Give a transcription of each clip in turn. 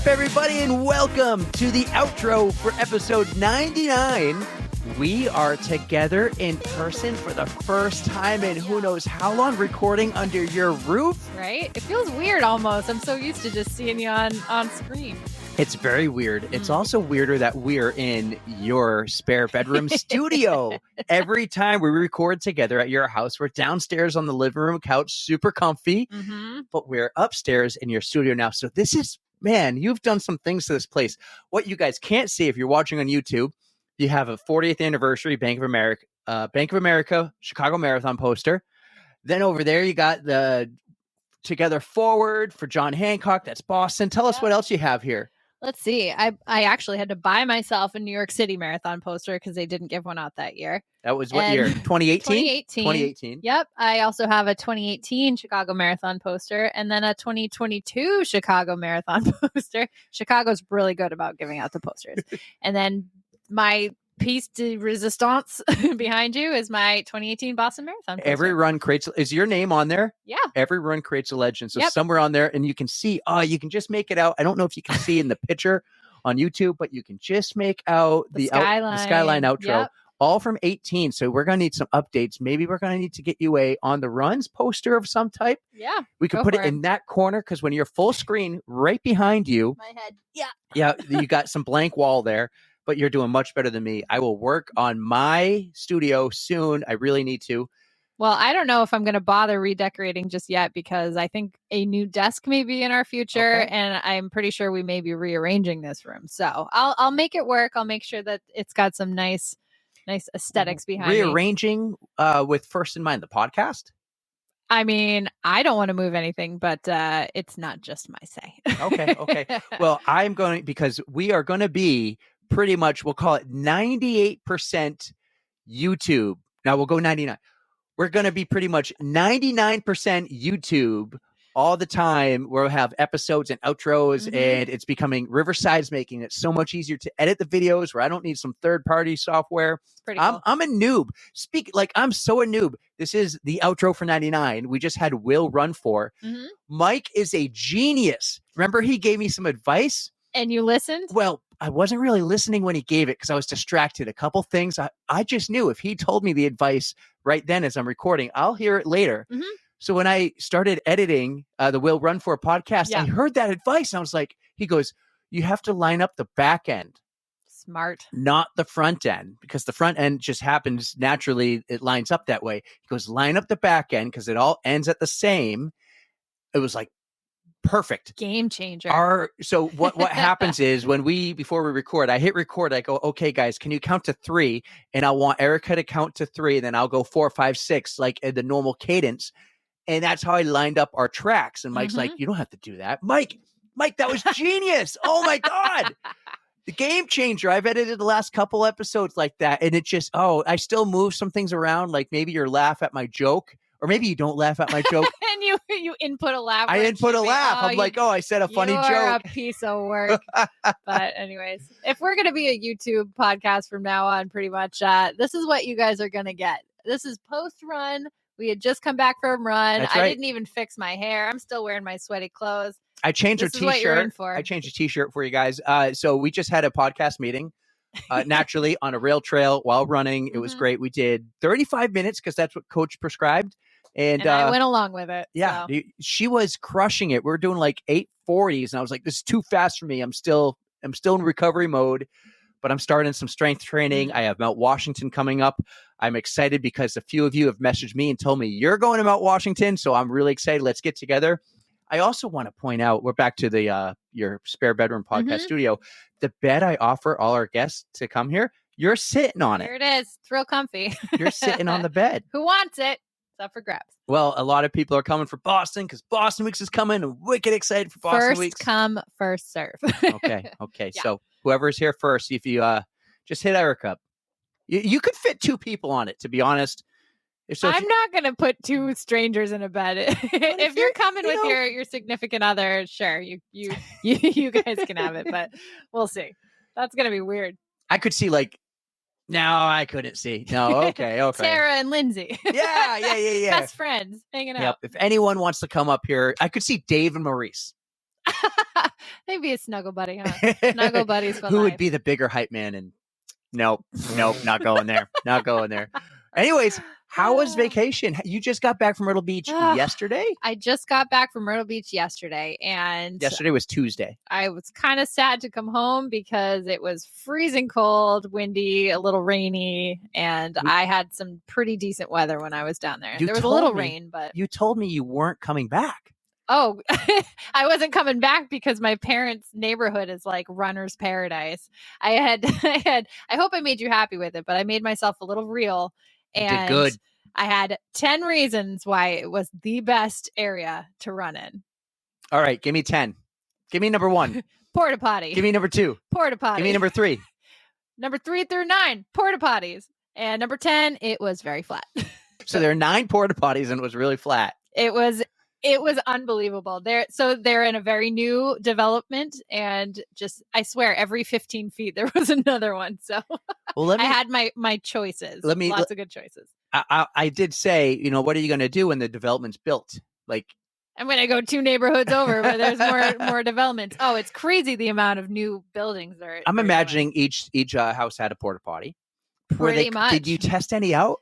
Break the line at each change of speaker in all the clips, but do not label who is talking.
up, everybody, and welcome to the outro for episode 99. We are together in person for the first time in who knows how long, recording under your roof.
Right? It feels weird almost. I'm so used to just seeing you on screen.
It's very weird. It's also weirder that we're in your spare bedroom studio. Every time we record together at your house, we're downstairs on the living room couch, super comfy, but we're upstairs in your studio now. So this is, man, you've done some things to this place. What you guys can't see if you're watching on YouTube, you have a 40th anniversary Bank of America Chicago Marathon poster. Then over there, you got the Together Forward for John Hancock. That's Boston. Tell us what else you have here.
Let's see. I actually had to buy myself a New York City Marathon poster because they didn't give one out that year.
That was what year? 2018? 2018.
Yep. I also have a 2018 Chicago Marathon poster and then a 2022 Chicago Marathon poster. Chicago's really good about giving out the posters. And then my piece de resistance behind you is my 2018 Boston Marathon poster.
Every run creates, is your name on there?
Yeah.
Every run creates a legend. So somewhere on there, and you can see, you can just make it out. I don't know if you can see in the picture on YouTube, but you can just make out the skyline outro, all from 18. So we're going to need some updates. Maybe we're going to need to get you a on the runs poster of some type.
Yeah.
We could put it in that corner because when you're full screen right behind you,
my head.
Yeah, you got some blank wall there. But you're doing much better than me. I will work on my studio soon. I really need to.
Well, I don't know if I'm going to bother redecorating just yet because I think a new desk may be in our future, and I'm pretty sure we may be rearranging this room. So I'll make it work. I'll make sure that it's got some nice aesthetics behind
rearranging with first in mind the podcast.
I mean, I don't want to move anything, but it's not just my say.
Okay. Well, I'm going, because we are going to be pretty much, we'll call it 98% YouTube. Now we'll go 99. We're going to be pretty much 99% YouTube all the time. We'll have episodes and outros, and it's becoming Riverside's making it so much easier to edit the videos where I don't need some third-party software.
Pretty cool.
I'm a noob. I'm so a noob. This is the outro for 99. We just had Will run for. Mike is a genius. Remember, he gave me some advice.
And you listened?
Well, I wasn't really listening when he gave it because I was distracted. A couple things I just knew if he told me the advice right then as I'm recording, I'll hear it later. So when I started editing the Will Run For podcast, I heard that advice. And I was like, he goes, you have to line up the back end.
Smart.
Not the front end, because the front end just happens naturally. It lines up that way. He goes, line up the back end because it all ends at the same. It was like, perfect.
Game changer.
So what happens is before we record, I hit record. I go, okay, guys, can you count to 3? And I want Erica to count to 3. And then I'll go 4, 5, 6, like in the normal cadence. And that's how I lined up our tracks. And Mike's like, you don't have to do that. Mike, that was genius. Oh my God. The game changer. I've edited the last couple episodes like that. And it just, I still move some things around. Like maybe you laugh at my joke. Or maybe you don't laugh at my joke.
And you input a laugh.
I input a laugh. I'm like, I said a funny joke.
You're a piece of work. But anyways, if we're going to be a YouTube podcast from now on, pretty much, this is what you guys are going to get. This is post-run. We had just come back from run.
That's
I
right.
didn't even fix my hair. I'm still wearing my sweaty clothes.
I changed
This
her
is what you're in
t-shirt.
for.
I changed a t-shirt for you guys. So we just had a podcast meeting. Naturally on a rail trail while running. It was great. We did 35 minutes because that's what coach prescribed. And
I went along with it.
Yeah,
so.
She was crushing it. We were doing like 8:40s, and I was like, "This is too fast for me." I'm still in recovery mode, but I'm starting some strength training. I have Mount Washington coming up. I'm excited because a few of you have messaged me and told me you're going to Mount Washington, so I'm really excited. Let's get together. I also want to point out, we're back to the your spare bedroom podcast studio. The bed I offer all our guests to come here, you're sitting on it.
Here it is. It's real comfy.
You're sitting on the bed.
Who wants it? It's up for grabs.
Well, a lot of people are coming for Boston because Boston Weeks is coming. And wicked excited for Boston Weeks.
First come, first serve.
Okay. Yeah. So whoever's here first, if you just hit Erica up. You could fit 2 people on it, to be honest.
I'm not going to put 2 strangers in a bed. If you're coming with your significant other, sure, you guys can have it, but we'll see. That's going to be weird.
I could see no, I couldn't see. No, okay.
Sarah and Lindsay.
Yeah.
Best friends hanging out.
Yep. If anyone wants to come up here, I could see Dave and Maurice.
Maybe a snuggle buddy, huh? Snuggle buddies for
Who
life.
would be the bigger hype man? And nope, not going there. Not going there. Anyways, how was vacation? You just got back from Myrtle Beach yesterday?
I just got back from Myrtle Beach yesterday, and
Yesterday was Tuesday.
I was kind of sad to come home because it was freezing cold, windy, a little rainy, and I had some pretty decent weather when I was down there. There was a little rain, but
you told me you weren't coming back.
Oh, I wasn't coming back because my parents' neighborhood is like runner's paradise. I hope I made you happy with it, but I made myself a little real. And
did good.
I had 10 reasons why it was the best area to run in.
All right, give me 10. Give me number 1.
Porta potty.
Give me number 2.
Porta potty.
Give me number 3.
Number 3 through 9, porta potties. And number 10, it was very flat.
So there are 9 porta potties and it was really flat.
It was unbelievable. They're in a very new development, and just, I swear, every 15 feet there was another one. So I had my choices. Lots of good choices.
I did say, what are you going to do when the development's built? Like,
I'm going to go 2 neighborhoods over where there's more developments. Oh, it's crazy the amount of new buildings there.
I'm imagining each house had a porta potty.
Pretty much.
Did you test any out?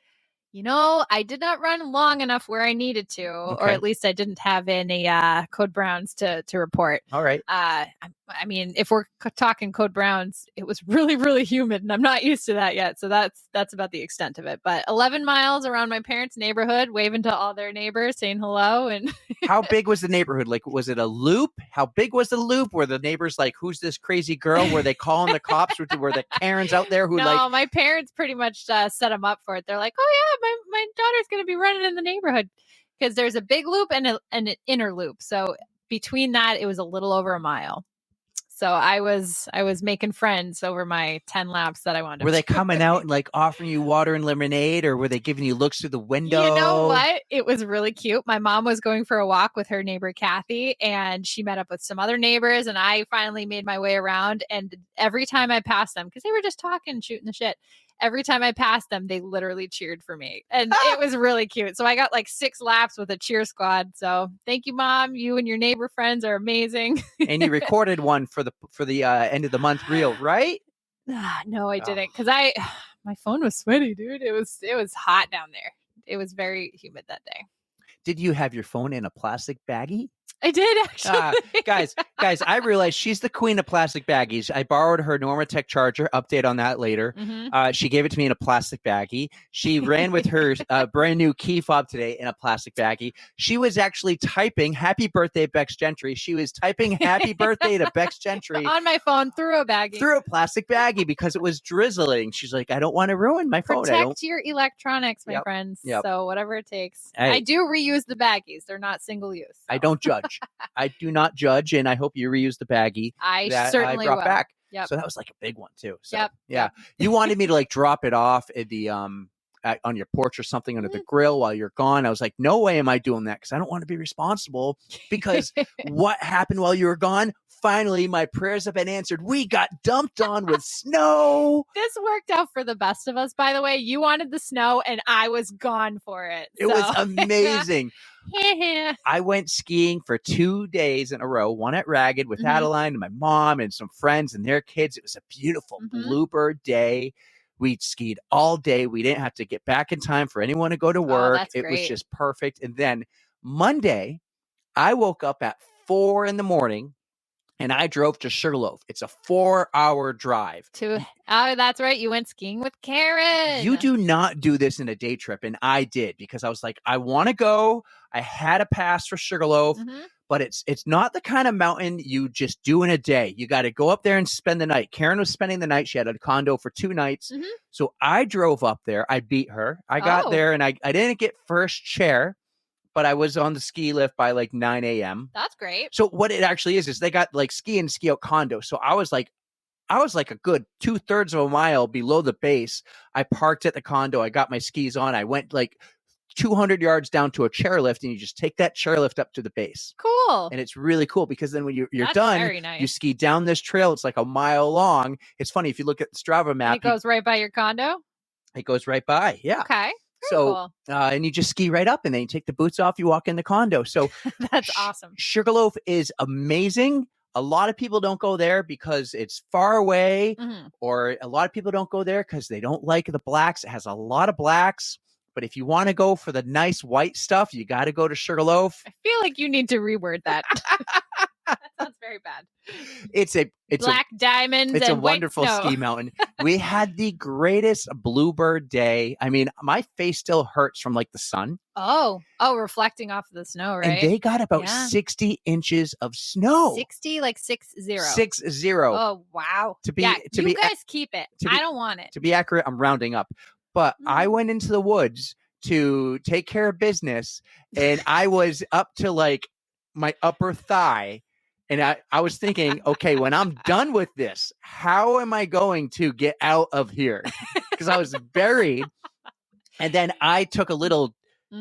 I did not run long enough where I needed to, or at least I didn't have any code browns to report.
All right.
I mean, if we're talking code browns, it was really, really humid, and I'm not used to that yet. So that's about the extent of it. But 11 miles around my parents' neighborhood, waving to all their neighbors, saying hello. And
how big was the neighborhood? Like, was it a loop? How big was the loop? Were the neighbors like, who's this crazy girl? Were they calling the cops? Were the Karens out there who
No, my parents pretty much set them up for it. They're like, oh yeah, my daughter's going to be running in the neighborhood, because there's a big loop and an inner loop. So between that, it was a little over a mile. So I was making friends over my 10 laps that I wanted.
Were they coming out and like offering you water and lemonade, or were they giving you looks through the window?
You know what? It was really cute. My mom was going for a walk with her neighbor, Kathy, and she met up with some other neighbors, and I finally made my way around. And every time I passed them, because they were just talking, shooting the shit, every time I passed them, they literally cheered for me. And it was really cute. So I got like 6 laps with a cheer squad. So thank you, Mom. You and your neighbor friends are amazing.
And you recorded one for the end of the month reel, right?
No, I didn't. Because my phone was sweaty, dude. It was hot down there. It was very humid that day.
Did you have your phone in a plastic baggie?
I did, actually.
Guys, I realized she's the queen of plastic baggies. I borrowed her Normatec charger. Update on that later.
Mm-hmm.
She gave it to me in a plastic baggie. She ran with her brand new key fob today in a plastic baggie. She was actually typing "Happy Birthday, Bex Gentry." She was typing "Happy Birthday" to Bex Gentry
on my phone through a baggie.
Through a plastic baggie because it was drizzling. She's like, I don't want to ruin my phone.
Protect your electronics, my friends.
Yep.
So whatever it takes. I do reuse the baggies. They're not single use. So.
I don't judge. I do not judge, and I hope you reuse the baggie
that certainly
I brought
will.
back.
Yep.
So that was like a big one too. So,
yep.
Yeah. You wanted me to like drop it off at the on your porch or something under the grill while you're gone. I was like, no way am I doing that, because I don't want to be responsible, because what happened while you were gone? Finally, my prayers have been answered. We got dumped on with snow.
This worked out for the best of us, by the way. You wanted the snow, and I was gone for it.
It was amazing. I went skiing for 2 days in a row, one at Ragged with Adeline and my mom and some friends and their kids. It was a beautiful blooper day. We skied all day. We didn't have to get back in time for anyone to go to work. It was just perfect. And then Monday, I woke up at 4 a.m. and I drove to Sugarloaf. It's a 4-hour drive.
Oh, that's right. You went skiing with Karen.
You do not do this in a day trip. And I did, because I was like, I want to go. I had a pass for Sugarloaf, but it's not the kind of mountain you just do in a day. You got to go up there and spend the night. Karen was spending the night. She had a condo for 2 nights. So I drove up there. I beat her. I got there, and I didn't get first chair, but I was on the ski lift by like 9 a.m.
That's great.
So what it actually is they got like ski and ski out condos. So I was like a good 2/3 of a mile below the base. I parked at the condo. I got my skis on. I went like 200 yards down to a chairlift, and you just take that chairlift up to the base.
Cool.
And it's really cool, because then when you're
That's
done,
very nice.
You ski down this trail. It's like a mile long. It's funny if you look at the Strava map.
It goes right by your condo?
It goes right by. Yeah.
Okay.
So, and you just ski right up, and then you take the boots off, you walk in the condo. So
That's awesome.
Sugarloaf is amazing. A lot of people don't go there because it's far away, or a lot of people don't go there because they don't like the blacks. It has a lot of blacks. But if you want to go for the nice white stuff, you got to go to Sugarloaf.
I feel like you need to reword that. That sounds very bad.
It's
black diamonds.
It's
and
a wonderful
white snow.
ski mountain. We had the greatest bluebird day. I mean, my face still hurts from like the sun.
Oh, reflecting off of the snow, right?
And they got about 60 inches of snow.
60, like 60.
60.
Oh, wow. You guys keep it. I don't want it.
To be accurate, I'm rounding up. But I went into the woods to take care of business, and I was up to like my upper thigh. And I was thinking, okay, when I'm done with this, how am I going to get out of here? Because I was buried. And then I took a little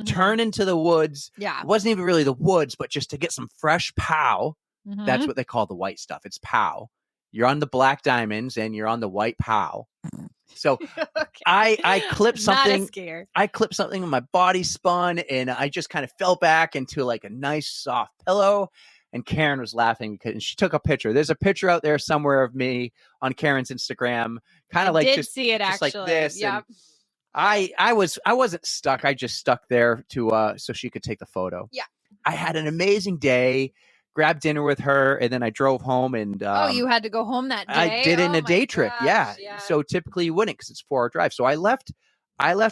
turn into the woods.
Yeah.
It wasn't even really the woods, but just to get some fresh pow. That's what they call the white stuff. It's pow. You're on the black diamonds and you're on the white pow. So I clipped something.
Not a scare.
I clipped something and my body spun, and I just kind of fell back into like a nice soft pillow. And Karen was laughing because she took a picture. There's a picture out there somewhere of me on Karen's Instagram, kind of like just
see it
just
actually.
Like this.
Yep.
And I wasn't stuck. I just stuck there to so she could take the photo.
Yeah.
I had an amazing day. Grabbed dinner with her, and then I drove home. And
you had to go home that day.
I did it in a day trip.
Gosh,
Yeah. So typically you wouldn't because it's a 4-hour drive. So I left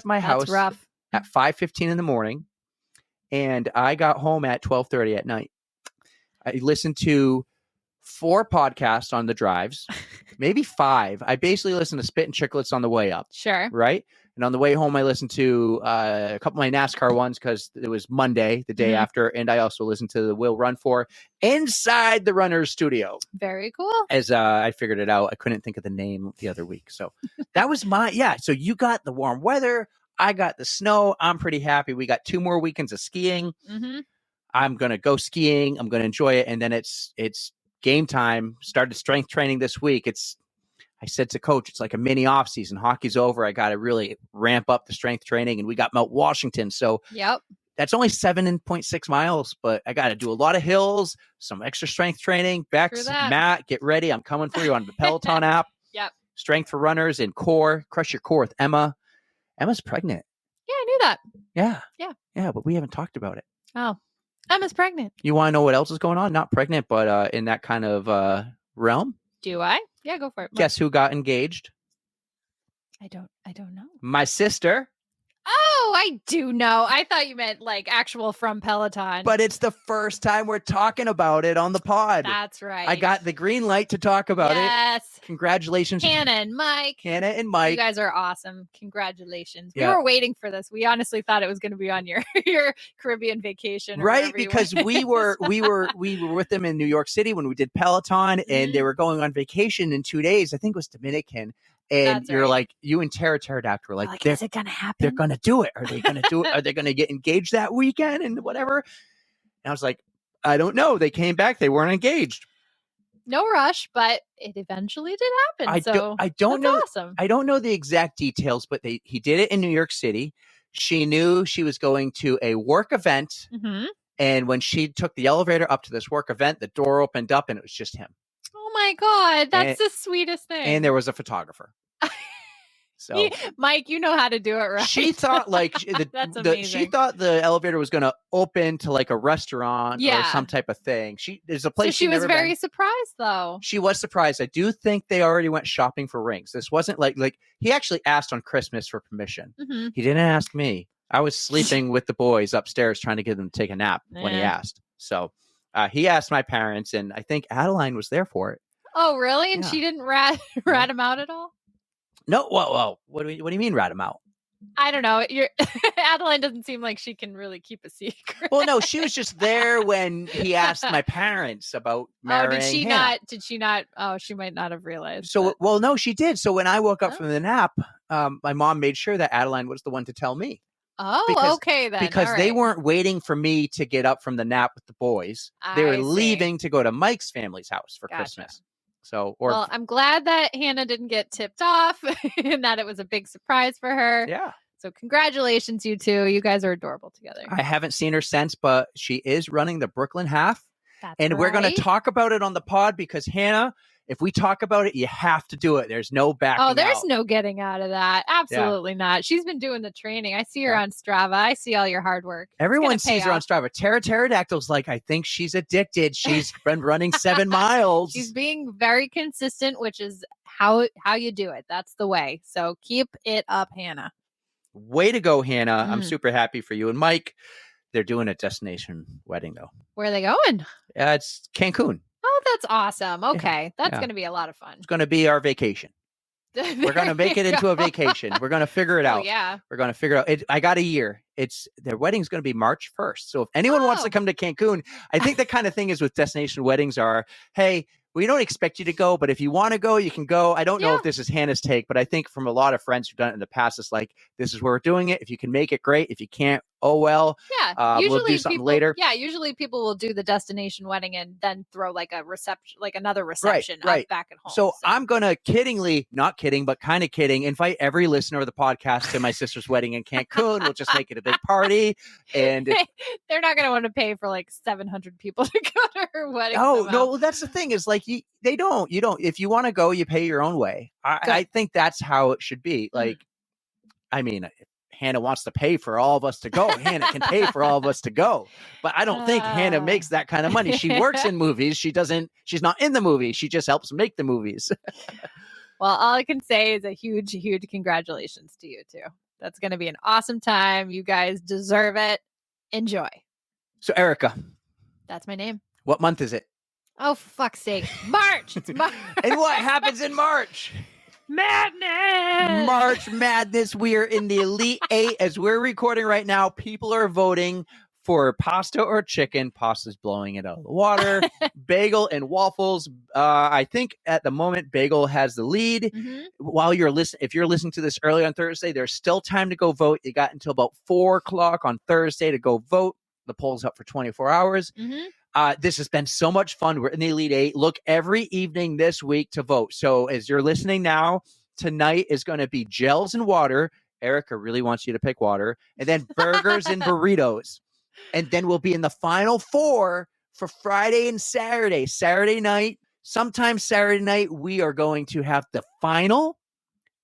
my house at 5:15 in the morning, and I got home at 12:30 at night. I listened to 4 podcasts on the drives, maybe 5. I basically listened to Spit and Chicklets on the way up.
Sure.
Right. And on the way home, I listened to a couple of my NASCAR ones because it was Monday, the day after. And I also listened to the Will Run For inside the runner's studio.
Very cool.
As I figured it out. I couldn't think of the name the other week. So that was so you got the warm weather. I got the snow. I'm pretty happy. We got 2 more weekends of skiing. I'm going to go skiing. I'm going to enjoy it. And then it's game time. Started strength training this week. I said to coach, it's like a mini off season. Hockey's over. I got to really ramp up the strength training. And we got Mount Washington. So that's only 7.6 miles, but I got to do a lot of hills, some extra strength training. Bex, Matt, get ready. I'm coming for you on the Peloton app.
Yep.
Strength for runners and core. Crush your core with Emma. Emma's pregnant.
Yeah, I knew that.
Yeah. Yeah, but we haven't talked about it.
Oh. Emma's pregnant.
You want to know what else is going on? Not pregnant, but in that kind of realm.
Do I? Yeah, go for it.
Guess who got engaged?
I don't know.
My sister.
Oh, I do know. I thought you meant like actual from Peloton.
But it's the first time we're talking about it on the pod.
That's right.
I got the green light to talk about it.
Yes.
Congratulations.
Hannah and Mike.
You
guys are awesome. Congratulations. We were waiting for this. We honestly thought it was going to be on your Caribbean vacation.
Right. Because we were with them in New York City when we did Peloton, and they were going on vacation in 2 days. I think it was Dominican. And
That's
you're
right.
like, you and Pterodactyl were like,
is it going to happen?
They're going to do it. Are they going to do it? Are they going to get engaged that weekend and whatever? And I was like, I don't know. They came back. They weren't engaged.
No rush, but it eventually did happen.
I don't know.
Awesome.
I don't know the exact details, but he did it in New York City. She knew she was going to a work event. And when she took the elevator up to this work event, the door opened up and it was just him.
Oh my God. That's the sweetest thing.
And there was a photographer. So
Mike, you know how to do it, right?
She thought like
That's amazing.
She thought the elevator was going to open to like a restaurant or some type of thing. There's a place.
So she was very surprised, though.
She was surprised. I do think they already went shopping for rings. This wasn't like he actually asked on Christmas for permission. He didn't ask me. I was sleeping with the boys upstairs trying to get them to take a nap when he asked. So he asked my parents, and I think Adeline was there for it.
Oh, really? And she didn't rat him out at all?
No. Whoa. What do you mean rat him out?
I don't know. Adeline doesn't seem like she can really keep a secret.
Well, no, she was just there when he asked my parents about marrying him.
Did she not? Oh, she might not have realized.
So, no, she did. So when I woke up from the nap, my mom made sure that Adeline was the one to tell me.
Oh, okay then.
Because they weren't waiting for me to get up from the nap with the boys. They were leaving to go to Mike's family's house for Christmas. So, I'm
glad that Hannah didn't get tipped off and that it was a big surprise for her.
Yeah.
So congratulations, you two. You guys are adorable together.
I haven't seen her since, but she is running the Brooklyn half.
That's
And we're going to
right.
talk about it on the pod because, Hannah, if we talk about it, you have to do it. There's no backing out.
Oh, there's no getting out of that. Absolutely not. She's been doing the training. I see her on Strava. I see all your hard work.
Everyone sees her on Strava. Tara Pterodactyl's like, I think she's addicted. She's been running 7 miles.
She's being very consistent, which is how you do it. That's the way. So keep it up, Hannah.
Way to go, Hannah. I'm super happy for you. And Mike, they're doing a destination wedding, though.
Where are they going?
It's Cancun.
Oh, that's awesome. Okay. That's going to be a lot of fun.
It's going to be our vacation. We're going to make it into a vacation. We're going to figure it out.
Yeah.
We're going to figure out. I got a year. Their wedding's going to be March 1st. So if anyone wants to come to Cancun, I think the kind of thing is with destination weddings are, hey, we don't expect you to go, but if you want to go, you can go. I don't know if this is Hannah's take, but I think from a lot of friends who've done it in the past, it's like, this is where we're doing it. If you can make it, great. If you can't, oh well.
Yeah. Usually
we'll do something later.
Yeah. Usually people will do the destination wedding and then throw like a reception, like another reception up back at home.
So I'm going to kiddingly, not kidding, but kind of kidding, invite every listener of the podcast to my sister's wedding in Cancun. We'll just make it a big party. And
they're not going to want to pay for like 700 people to go to her wedding.
Oh, no, that's the thing is like, you don't, if you want to go, you pay your own way. I think that's how it should be. Like, I mean, if Hannah wants to pay for all of us to go, Hannah can pay for all of us to go. But I don't think Hannah makes that kind of money. She works in movies. She's not in the movie. She just helps make the movies.
Well, all I can say is a huge, huge congratulations to you two. That's going to be an awesome time. You guys deserve it. Enjoy.
So, Erica.
That's my name.
What month is it?
Oh, for fuck's sake. March. It's March.
And what happens in March?
Madness.
March Madness. We are in the Elite Eight. As we're recording right now, people are voting for pasta or chicken. Pasta's blowing it out of the water. Bagel and waffles. I think at the moment, bagel has the lead. While if you're listening to this early on Thursday, there's still time to go vote. You got until about 4:00 on Thursday to go vote. The poll's up for 24 hours. This has been so much fun. We're in the Elite Eight. Look every evening this week to vote. So as you're listening now, tonight is going to be gels and water. Erica really wants you to pick water. And then burgers and burritos. And then we'll be in the final 4 for Friday and Saturday. Saturday night, sometime Saturday night, we are going to have the final.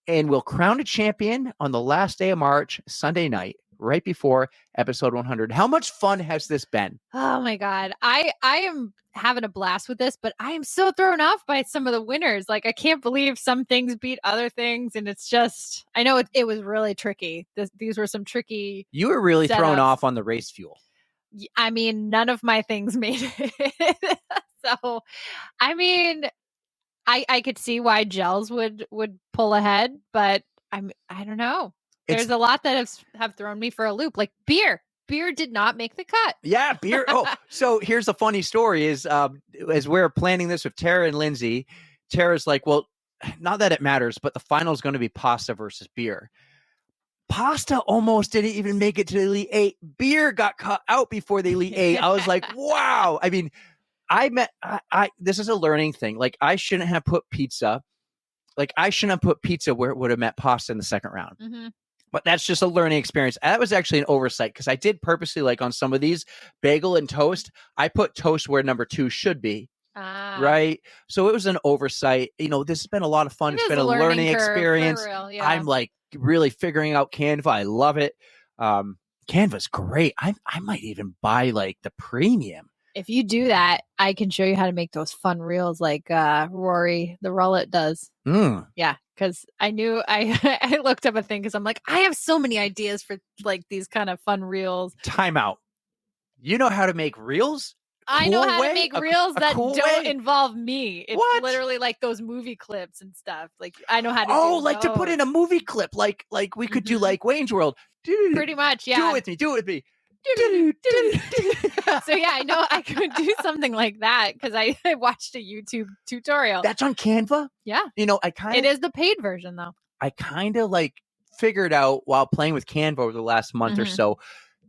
And we'll crown a champion on the last day of March, Sunday night, right before episode 100. How much fun has this been?
Oh my God. I am having a blast with this, but I am so thrown off by some of the winners. Like, I can't believe some things beat other things. And it's just, I know it was really tricky. These were some tricky.
You were really
setups.
thrown off on the race fuel.
I mean, none of my things made it. So, I mean, I could see why gels would pull ahead, but I don't know. There's a lot that have thrown me for a loop, like beer. Beer did not make the cut.
Yeah, beer. Oh, so here's a funny story is as we're planning this with Tara and Lindsay, Tara's like, well, not that it matters, but the final is going to be pasta versus beer. Pasta almost didn't even make it to the Elite Eight. Beer got cut out before the Elite Eight. I was like, wow. I mean, this is a learning thing. Like, I shouldn't have put pizza. Like, I shouldn't have put pizza where it would have met pasta in the second round. But that's just a learning experience. That was actually an oversight because I did purposely, like on some of these, bagel and toast, I put toast where number 2 should be. Right? So it was an oversight. You know, this has been a lot of fun. It's been a learning experience.
Real, yeah.
I'm like really figuring out Canva. I love it. Canva's great. I might even buy like the premium.
If you do that, I can show you how to make those fun reels like Rory the Rullet does. Yeah, because I knew I looked up a thing because I'm like, I have so many ideas for like these kind of fun reels.
Time out. You know how to make reels?
I know how to make reels that don't involve me. It's literally like those movie clips and stuff. Like, I know how to
to put in a movie clip. Like we could do like Wayne's World.
Pretty much, yeah.
Do it with me.
So yeah, I know I could do something like that because I watched a YouTube tutorial.
That's on Canva?
Yeah.
You know,
it is the paid version though.
I kind of like figured out while playing with Canva over the last month or so,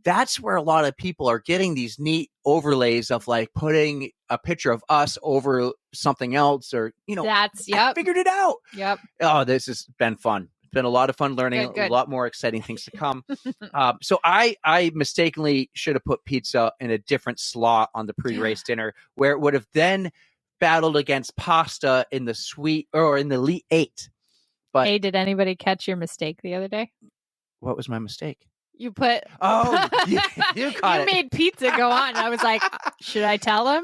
that's where a lot of people are getting these neat overlays of like putting a picture of us over something else or, you know,
I figured
it out.
Yep.
Oh, this has been fun. been a lot of fun learning.
Good.
A lot more exciting things to come. So I mistakenly should have put pizza in a different slot on the pre-race dinner, where it would have then battled against pasta in the sweet or in the elite 8. But
hey, did anybody catch your mistake the other day?
What was my mistake?
You put
you caught it.
Made pizza go on. I was like, should I tell him?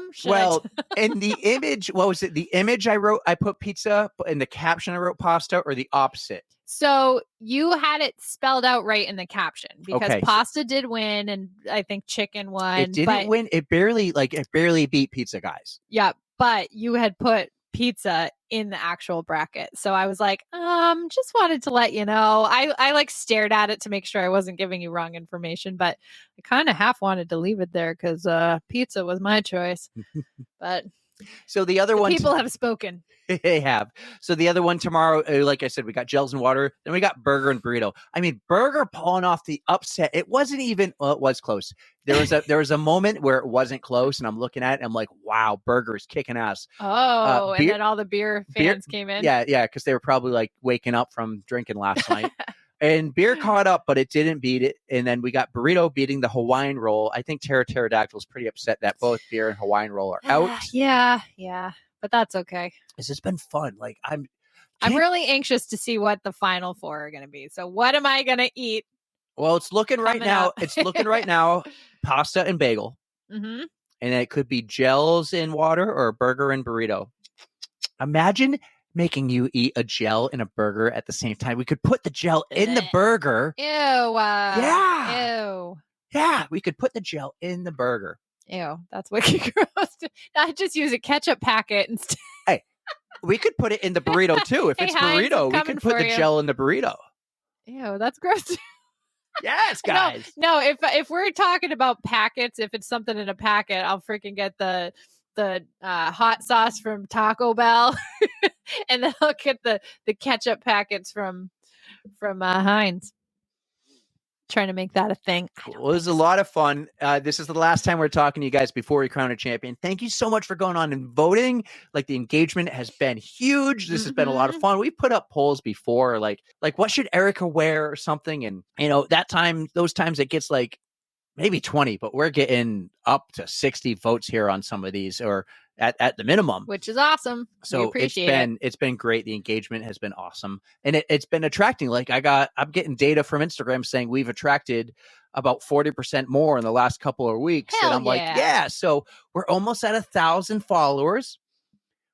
In the image, what was it? The image I put pizza, but in the caption I wrote pasta, or the opposite?
So you had it spelled out right in the caption, because pasta did win, and I think chicken won.
It didn't win. It barely beat pizza, guys.
Yeah, but you had put pizza in the actual bracket. So I was like, just wanted to let you know. I like stared at it to make sure I wasn't giving you wrong information, but I kind of half wanted to leave it there because pizza was my choice. But
so the other one,
people have spoken.
They have. So the other one tomorrow, like I said, we got gels and water. Then we got burger and burrito. I mean, burger pulling off the upset. It wasn't even. Well, it was close. There was a moment where it wasn't close, and I'm looking at it, and I'm like, wow, burger is kicking ass.
Oh, and then all the beer fans came in.
Yeah, because they were probably like waking up from drinking last night. And beer caught up, but it didn't beat it. And then we got burrito beating the Hawaiian roll. I think Pterodactyl's pretty upset that both beer and Hawaiian roll are out.
Yeah. But that's okay.
This has been fun. Like I'm
really anxious to see what the final 4 are going to be. So what am I going to eat?
Well, it's looking right now. It's looking right now. Pasta and bagel.
Mm-hmm.
And it could be gels in water or burger and burrito. Imagine making you eat a gel and a burger at the same time. We could put the gel in the burger.
Ew.
Yeah.
Ew.
Yeah. We could put the gel in the burger.
Ew, that's wicked gross. I just use a ketchup packet instead.
Hey, we could put it in the burrito too. If it's
Heinz,
burrito, we could put the gel in the burrito.
Ew, that's gross.
Yes, guys.
No, if we're talking about packets, if it's something in a packet, I'll freaking get the hot sauce from Taco Bell, and then I'll get the ketchup packets from Heinz. Trying to make that a thing.
Well, it was a lot of fun. This is the last time we're talking to you guys before we crown a champion. Thank you so much for going on and voting. Like, the engagement has been huge. This has been a lot of fun. We put up polls before, like what should Erica wear or something, and those times it gets like maybe 20, but we're getting up to 60 votes here on some of these, or at the minimum,
which is awesome.
So it's been great. The engagement has been awesome, and it's been attracting. Like I'm getting data from Instagram saying we've attracted about 40% more in the last couple of weeks.
Hell
and I'm like, yeah. So we're almost at 1,000 followers.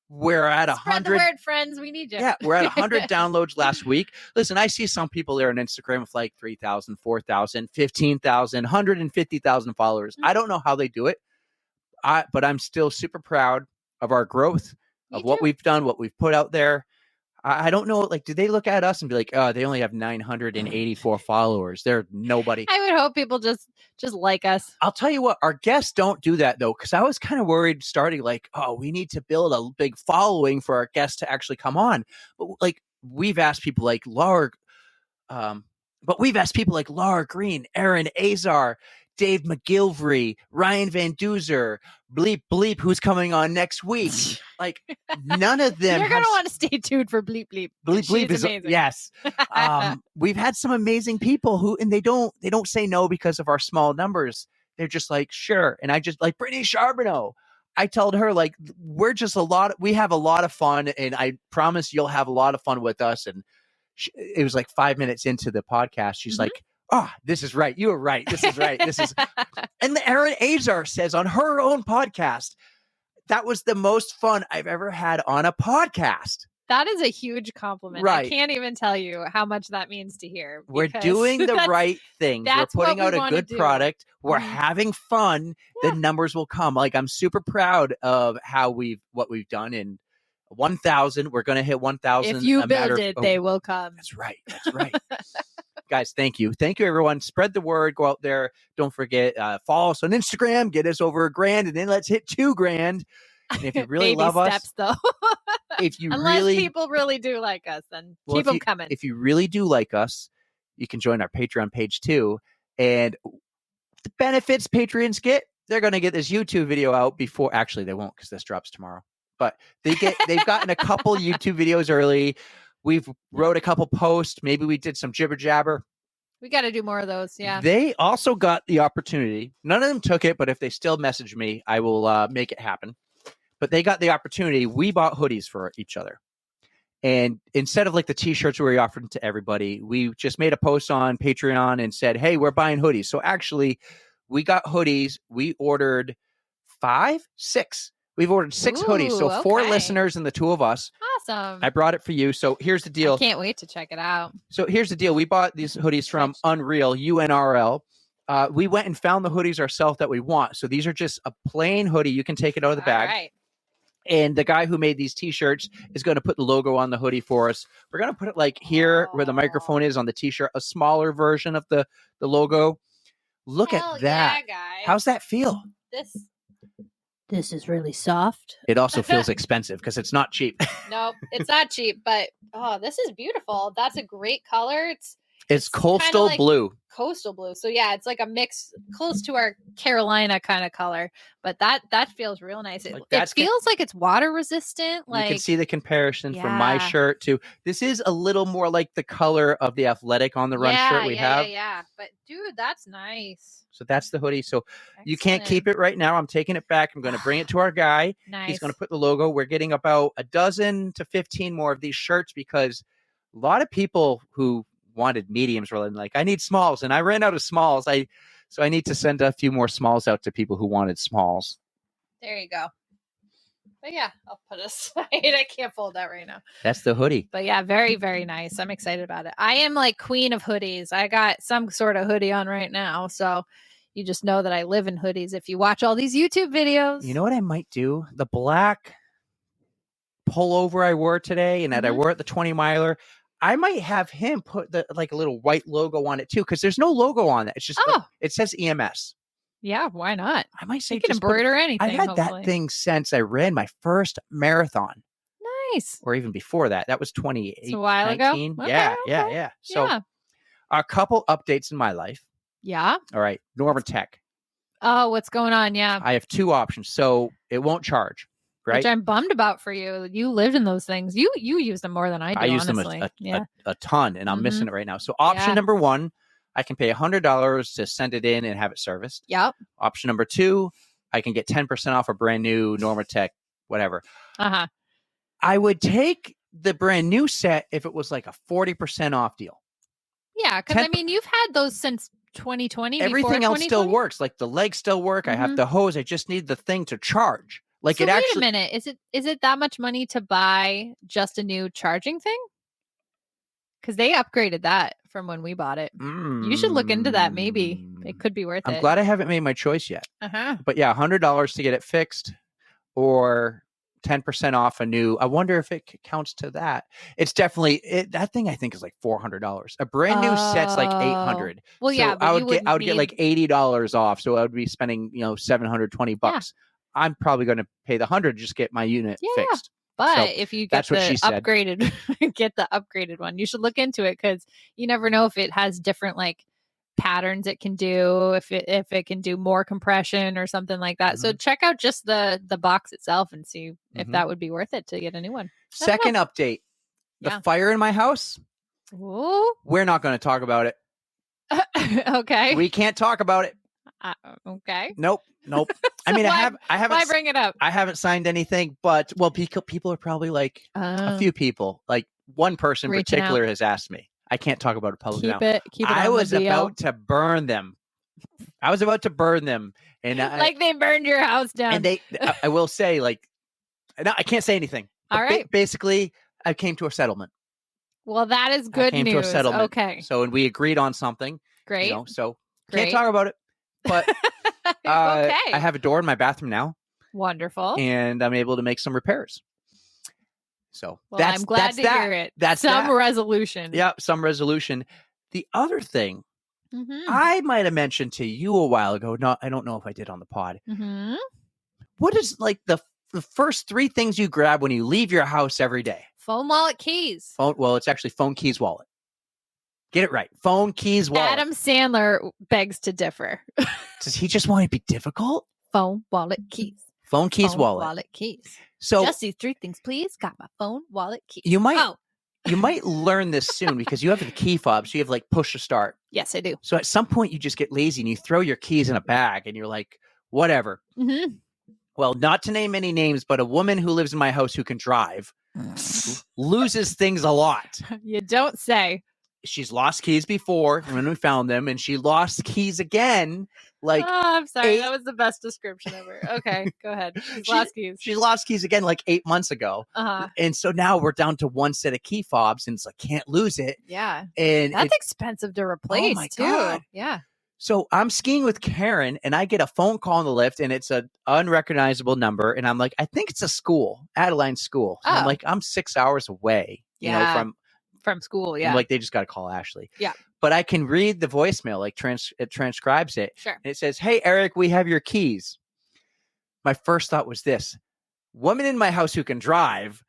We're at 100.
Spread the word, friends. We need you.
Yeah, we're at 100 downloads last week. Listen, I see some people there on Instagram with like 3,000, 4,000, 15,000, 150,000 followers. I don't know how they do it. But I'm still super proud of our growth, of what we've done, what we've put out there. I don't know, like, do they look at us and be like, oh, they only have 984 followers. They're nobody.
I would hope people just like us.
I'll tell you what, our guests don't do that, though, because I was kind of worried starting, like, oh, we need to build a big following for our guests to actually come on. But, like, we've asked people like Laura Green, Aaron Azar, Dave McGilvery, Ryan Van Duzer, Bleep Bleep, who's coming on next week. Like, none of them.
You're going to want to stay tuned for Bleep Bleep.
Bleep Bleep is amazing. Yes. We've had some amazing people and they don't say no because of our small numbers. They're just like, sure. And I just like Brittany Charbonneau. I told her, like, we have a lot of fun, and I promise you'll have a lot of fun with us. And it was like 5 minutes into the podcast. She's like, oh, this is right. You were right. This is right. This is. And Aaron Azar says on her own podcast, that was the most fun I've ever had on a podcast.
That is a huge compliment.
Right.
I can't even tell you how much that means to hear.
We're doing the right things. We're putting out a good product. We're having fun. Yeah. The numbers will come. Like, I'm super proud of what we've done in 1,000. We're going to hit 1,000.
If you build it, they will come.
That's right. That's right. Guys, thank you. Thank you, everyone. Spread the word. Go out there. Don't forget, follow us on Instagram. Get us over $1,000, and then let's hit $2,000. And if you really
Baby
love
steps,
us,
though. Unless people really do like us, then keep them coming.
If you really do like us, you can join our Patreon page too. And the benefits Patreons get, they're going to get this YouTube video out before. Actually, they won't, because this drops tomorrow. But they've gotten a couple YouTube videos early. We've wrote a couple posts. Maybe we did some jibber jabber.
We got to do more of those. Yeah.
They also got the opportunity. None of them took it, but if they still message me, I will make it happen. But they got the opportunity. We bought hoodies for each other. And instead of like the t-shirts we offered to everybody, we just made a post on Patreon and said, hey, we're buying hoodies. So actually, we got hoodies. We ordered 6. We've ordered 6 hoodies. So 4 listeners and the 2 of us.
Awesome.
I brought it for you. So here's the deal.
I can't wait to check it out.
So here's the deal. We bought these hoodies from Unreal, UNRL. We went and found the hoodies ourselves that we want. So these are just a plain hoodie. You can take it out of the bag.
Right.
And the guy who made these t-shirts is going to put the logo on the hoodie for us. We're going to put it like here where the microphone is on the t-shirt, a smaller version of the logo. Look at that.
Yeah, guys.
How's that feel?
This is really soft.
It also feels expensive because it's not cheap.
Nope, it's not cheap, but this is beautiful. That's a great color.
It's coastal blue.
Coastal blue. So yeah, it's like a mix close to our Carolina kind of color, but that feels real nice. It feels like it's water resistant. Like
you can see the comparison from my shirt to this is a little more like the color of the athletic on the run shirt we have.
Yeah. But dude, that's nice.
So that's the hoodie. So you can't keep it right now. I'm taking it back. I'm going to bring it to our guy.
Nice.
He's going to put the logo. We're getting about a dozen to 15 more of these shirts because a lot of people who wanted mediums were like, I need smalls, and I ran out of smalls. So I need to send a few more smalls out to people who wanted smalls.
There you go. But yeah, I'll put it aside. I can't fold that right now.
That's the hoodie.
But yeah, very, very nice. I'm excited about it. I am like queen of hoodies. I got some sort of hoodie on right now. So you just know that I live in hoodies. If you watch all these YouTube videos.
You know what I might do? The black pullover I wore today and that I wore at the 20 miler. I might have him put a little white logo on it too, because there's no logo on it. It's just it says EMS.
Yeah, why not?
I might say
you can embroider anything.
I've had that thing since I ran my first marathon.
Nice.
Or even before that. That was 2018.
It's a while ago. Okay,
yeah. So a couple updates in my life.
Yeah.
All right. Norma Tech.
Oh, what's going on? Yeah.
I have 2 options. So it won't charge. Right?
Which I'm bummed about for you. You lived in those things. You use them more than I do.
I use
honestly.
them a ton, and I'm missing it right now. So option number 1, I can pay $100 to send it in and have it serviced.
Yep.
Option number 2, I can get 10% off a brand new Norma Tech, whatever. I would take the brand new set if it was like a 40% off deal.
Yeah, because I mean, you've had those since 2020.
Everything else still works. Like the legs still work. I have the hose. I just need the thing to charge. Like
so wait a minute. Is it that much money to buy just a new charging thing? Because they upgraded that from when we bought it. You should look into that. Maybe it could be worth it.
I'm glad I haven't made my choice yet. But yeah, $100 to get it fixed, or 10% off a new. I wonder if it counts to that. It's definitely that thing. I think is like $400. A brand new set's like $800.
Well,
so
yeah, but
I would get like $80 off. So I would be spending $720.
Yeah.
I'm probably going to pay the $100 to just get my unit fixed.
But if you get the upgraded, get the upgraded one, you should look into it, because you never know if it has different like patterns it can do, if it can do more compression or something like that. So check out just the box itself and see if that would be worth it to get a new one.
Second update, the fire in my house.
Ooh.
We're not going to talk about it.
Okay.
We can't talk about it.
Okay.
Nope.
So
I mean,
why
haven't.
Why bring it up?
I haven't signed anything, but people are probably like a few people, like one person in particular has asked me. I can't talk about it publicly now.
Keep it.
I was about to burn them. And
like they burned your house down.
And I will say, like, no, I can't say anything.
All right.
Basically, I came to a settlement.
Well, that is good news.
To a settlement.
Okay.
So, and we agreed on something.
Great.
So can't talk about it. But I have a door in my bathroom now.
Wonderful.
And I'm able to make some repairs. So
I'm glad to hear it. That's some resolution.
Yeah, some resolution. The other thing I might have mentioned to you a while ago. No, I don't know if I did on the pod. What is like the first 3 things you grab when you leave your house every day?
Phone, wallet, keys.
Well, it's actually phone, keys, wallet. Get it right. Phone, keys, wallet.
Adam Sandler begs to differ.
Does he just want to be difficult?
Phone, wallet, keys.
Phone, keys, wallet.
Wallet, keys.
So
just these 3 things, please. Got my phone, wallet, keys.
You might. you might learn this soon because you have the key fob. So you have like push to start.
Yes, I do.
So at some point you just get lazy and you throw your keys in a bag and you're like, whatever.
Mm-hmm.
Well, not to name any names, but a woman who lives in my house who can drive loses things a lot.
You don't say.
She's lost keys before when we found them, and she lost keys again. Like,
I'm sorry. That was the best description ever. Okay, go ahead. She's lost keys.
She lost keys again like 8 months ago. And so now we're down to one set of key fobs, and it's like, can't lose it.
Yeah.
And
that's expensive to replace,
oh my
too.
God.
Yeah.
So I'm skiing with Karen, and I get a phone call on the lift, and it's an unrecognizable number. And I'm like, I think it's a school, Adeline School. And I'm like, I'm 6 hours away, you know,
from school. Yeah.
I'm like, they just got to call Ashley.
Yeah.
But I can read the voicemail, like it transcribes it.
Sure.
And it says, hey, Eric, we have your keys. My first thought was this: woman in my house who can drive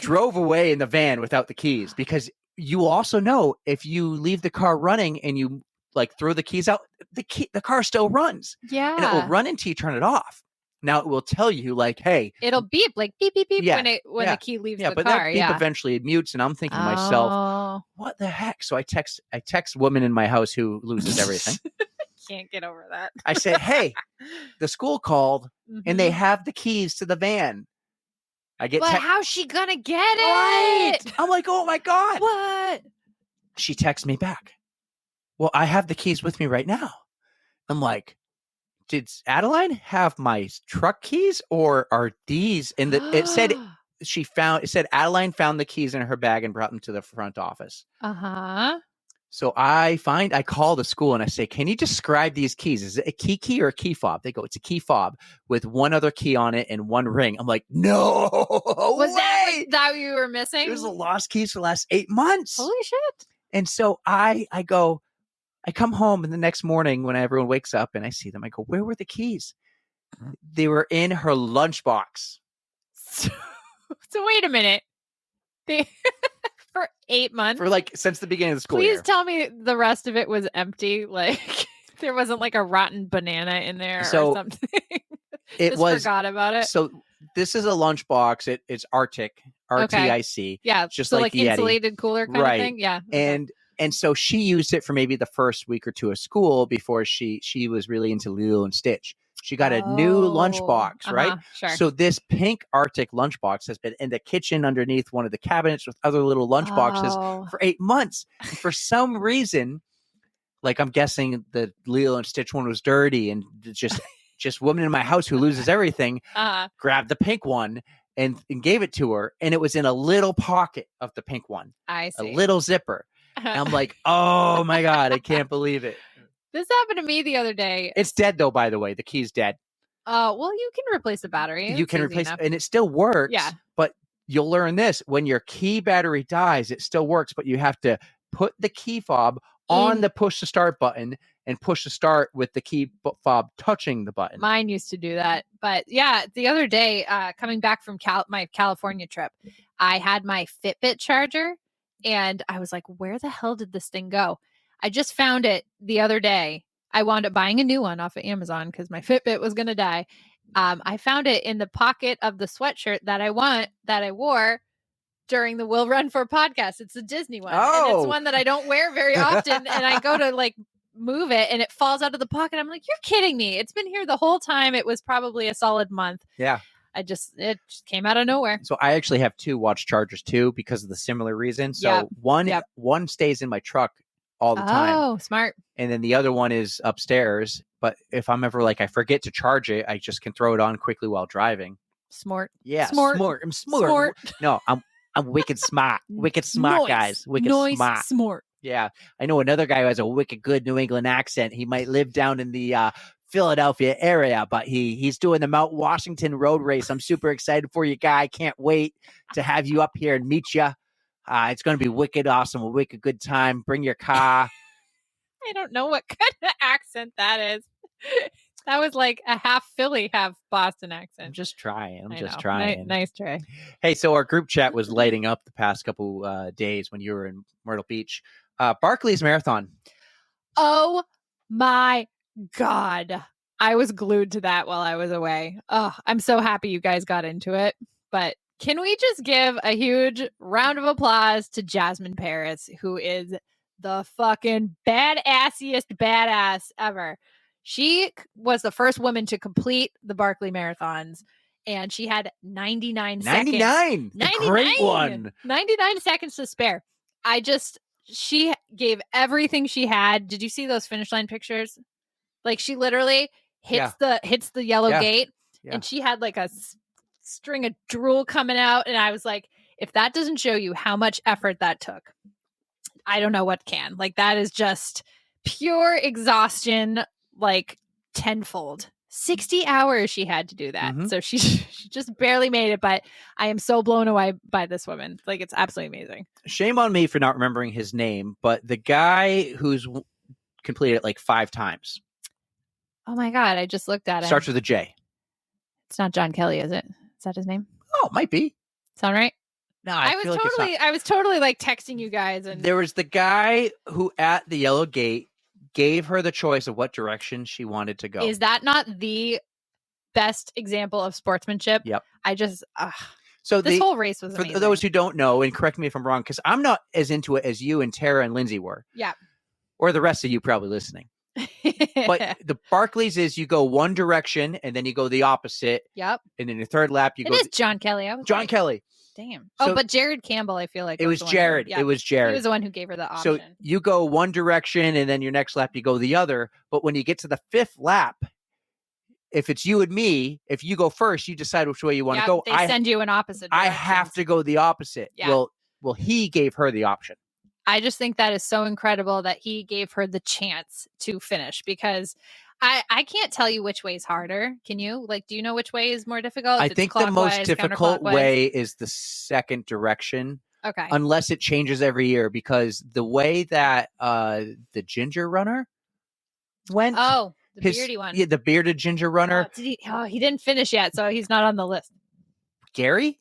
drove away in the van without the keys, because you also know if you leave the car running and you like throw the keys out, the car still runs.
Yeah.
And it will run until you turn it off. Now it will tell you like, hey,
it'll beep like beep, beep, beep when the key leaves the
but
car.
That beep eventually it mutes. And I'm thinking to myself, what the heck? So I text woman in my house who loses everything.
Can't get over that.
I said, hey, the school called and they have the keys to the van. I get
but how's she gonna get
it?
Right.
I'm like, oh my God.
What?
She texts me back. Well, I have the keys with me right now. I'm like, did Adeline have my truck keys, or are these in the? It said Adeline found the keys in her bag and brought them to the front office. So I call the school and I say, can you describe these keys? Is it a key or a key fob? They go, it's a key fob with one other key on it and one ring. I'm like, no.
Was that what you were missing?
It was the lost keys for the last 8 months.
Holy shit.
And so I come home, and the next morning when everyone wakes up and I see them, I go, where were the keys? They were in her lunchbox.
So wait a minute. For 8 months?
For like since the beginning of the school year.
Please tell me the rest of it was empty. Like there wasn't like a rotten banana in there or something. Forgot about it.
So this is a lunchbox. It's Arctic, RTIC.
Yeah.
Just
so
like the
insulated
Yeti.
Cooler kind of thing. Yeah.
And so she used it for maybe the first week or two of school before she was really into Lilo and Stitch. She got a new lunchbox, right?
Sure.
So this pink Arctic lunchbox has been in the kitchen underneath one of the cabinets with other little lunchboxes for 8 months. And for some reason, like I'm guessing the Lilo and Stitch one was dirty, and just woman in my house who loses everything grabbed the pink one and gave it to her. And it was in a little pocket of the pink one.
I see.
A little zipper. And I'm like, oh my God, I can't believe it.
This happened to me the other day.
It's dead though, by the way. The key's dead.
Well, you can replace the battery.
You can replace it, and it still works.
Yeah.
But you'll learn this: when your key battery dies, it still works, but you have to put the key fob on the push to start button and push to start with the key fob touching the button.
Mine used to do that. But yeah, the other day, coming back from my California trip, I had my Fitbit charger. And I was like, where the hell did this thing go? I just found it the other day. I wound up buying a new one off of Amazon because my Fitbit was going to die. I found it in the pocket of the sweatshirt that I wore during the Will Run For podcast. It's a Disney one. And it's one that I don't wear very often. And I go to like move it and it falls out of the pocket. I'm like, you're kidding me. It's been here the whole time. It was probably a solid month.
Yeah.
It just came out of nowhere.
So I actually have 2 watch chargers too, because of the similar reason. So one stays in my truck all the time.
Oh, smart.
And then the other one is upstairs. But if I'm ever like, I forget to charge it, I just can throw it on quickly while driving.
Smart.
Yeah.
Smart.
I'm smart. No, I'm wicked smart. Wicked smart, guys. Wicked smart. Yeah. I know another guy who has a wicked good New England accent. He might live down in the Philadelphia area, but he's doing the Mount Washington road race. I'm super excited for you, guy. Can't wait to have you up here and meet you. It's going to be wicked awesome, a wicked good time. Bring your car.
I don't know what kind of accent that is. That was like a half Philly, half Boston accent.
I'm just trying.
Nice try.
Hey, so our group chat was lighting up the past couple days when you were in Myrtle Beach. Barclays Marathon.
Oh my God. I was glued to that while I was away. Oh, I'm so happy you guys got into it. But Can we just give a huge round of applause to Jasmine Paris, who is the fucking badassiest badass ever. She was the first woman to complete the Barkley marathons, and she had 99 seconds.
99. The great one.
99 seconds to spare. She gave everything she had. Did you see those finish line pictures? Like she literally hits the yellow gate, and she had like a string of drool coming out, and I was like, if that doesn't show you how much effort that took, I don't know what can. Like that is just pure exhaustion, like tenfold. 60 hours she had to do that.
Mhm.
So she just barely made it, but I am so blown away by this woman. Like it's absolutely amazing.
Shame on me for not remembering his name, but the guy who's completed it like 5 times.
Oh my God, I just looked at it.
Starts with a J.
It's not John Kelly, is it? Is that his name?
Oh, it might be.
Sound right?
No,
I was totally like texting you guys, and
there was the guy who at the yellow gate gave her the choice of what direction she wanted to go.
Is that not the best example of sportsmanship?
Yep.
So this whole race was amazing.
For those who don't know, and correct me if I'm wrong, because I'm not as into it as you and Tara and Lindsay were.
Yeah.
Or the rest of you probably listening. But the Barclays is you go one direction and then you go the opposite.
Yep.
And then your third lap you go.
It is John Kelly.
John Kelly.
Damn.
So,
but Jared Campbell, I feel like
it was Jared. It was Jared.
He was the one who gave her the option.
So you go one direction and then your next lap you go the other. But when you get to the 5th lap, if it's you and me, if you go first, you decide which way you want to go.
They send you an opposite direction.
I have to go the opposite.
Yeah.
Well, he gave her the option.
I just think that is so incredible that he gave her the chance to finish, because I can't tell you which way is harder. Can you? Like, do you know which way is more difficult?
I think the most difficult way is the second direction.
Okay.
Unless it changes every year, because the way that the ginger runner went.
Oh, the beardy one.
Yeah, the bearded ginger runner.
He didn't finish yet, so he's not on the list.
Gary?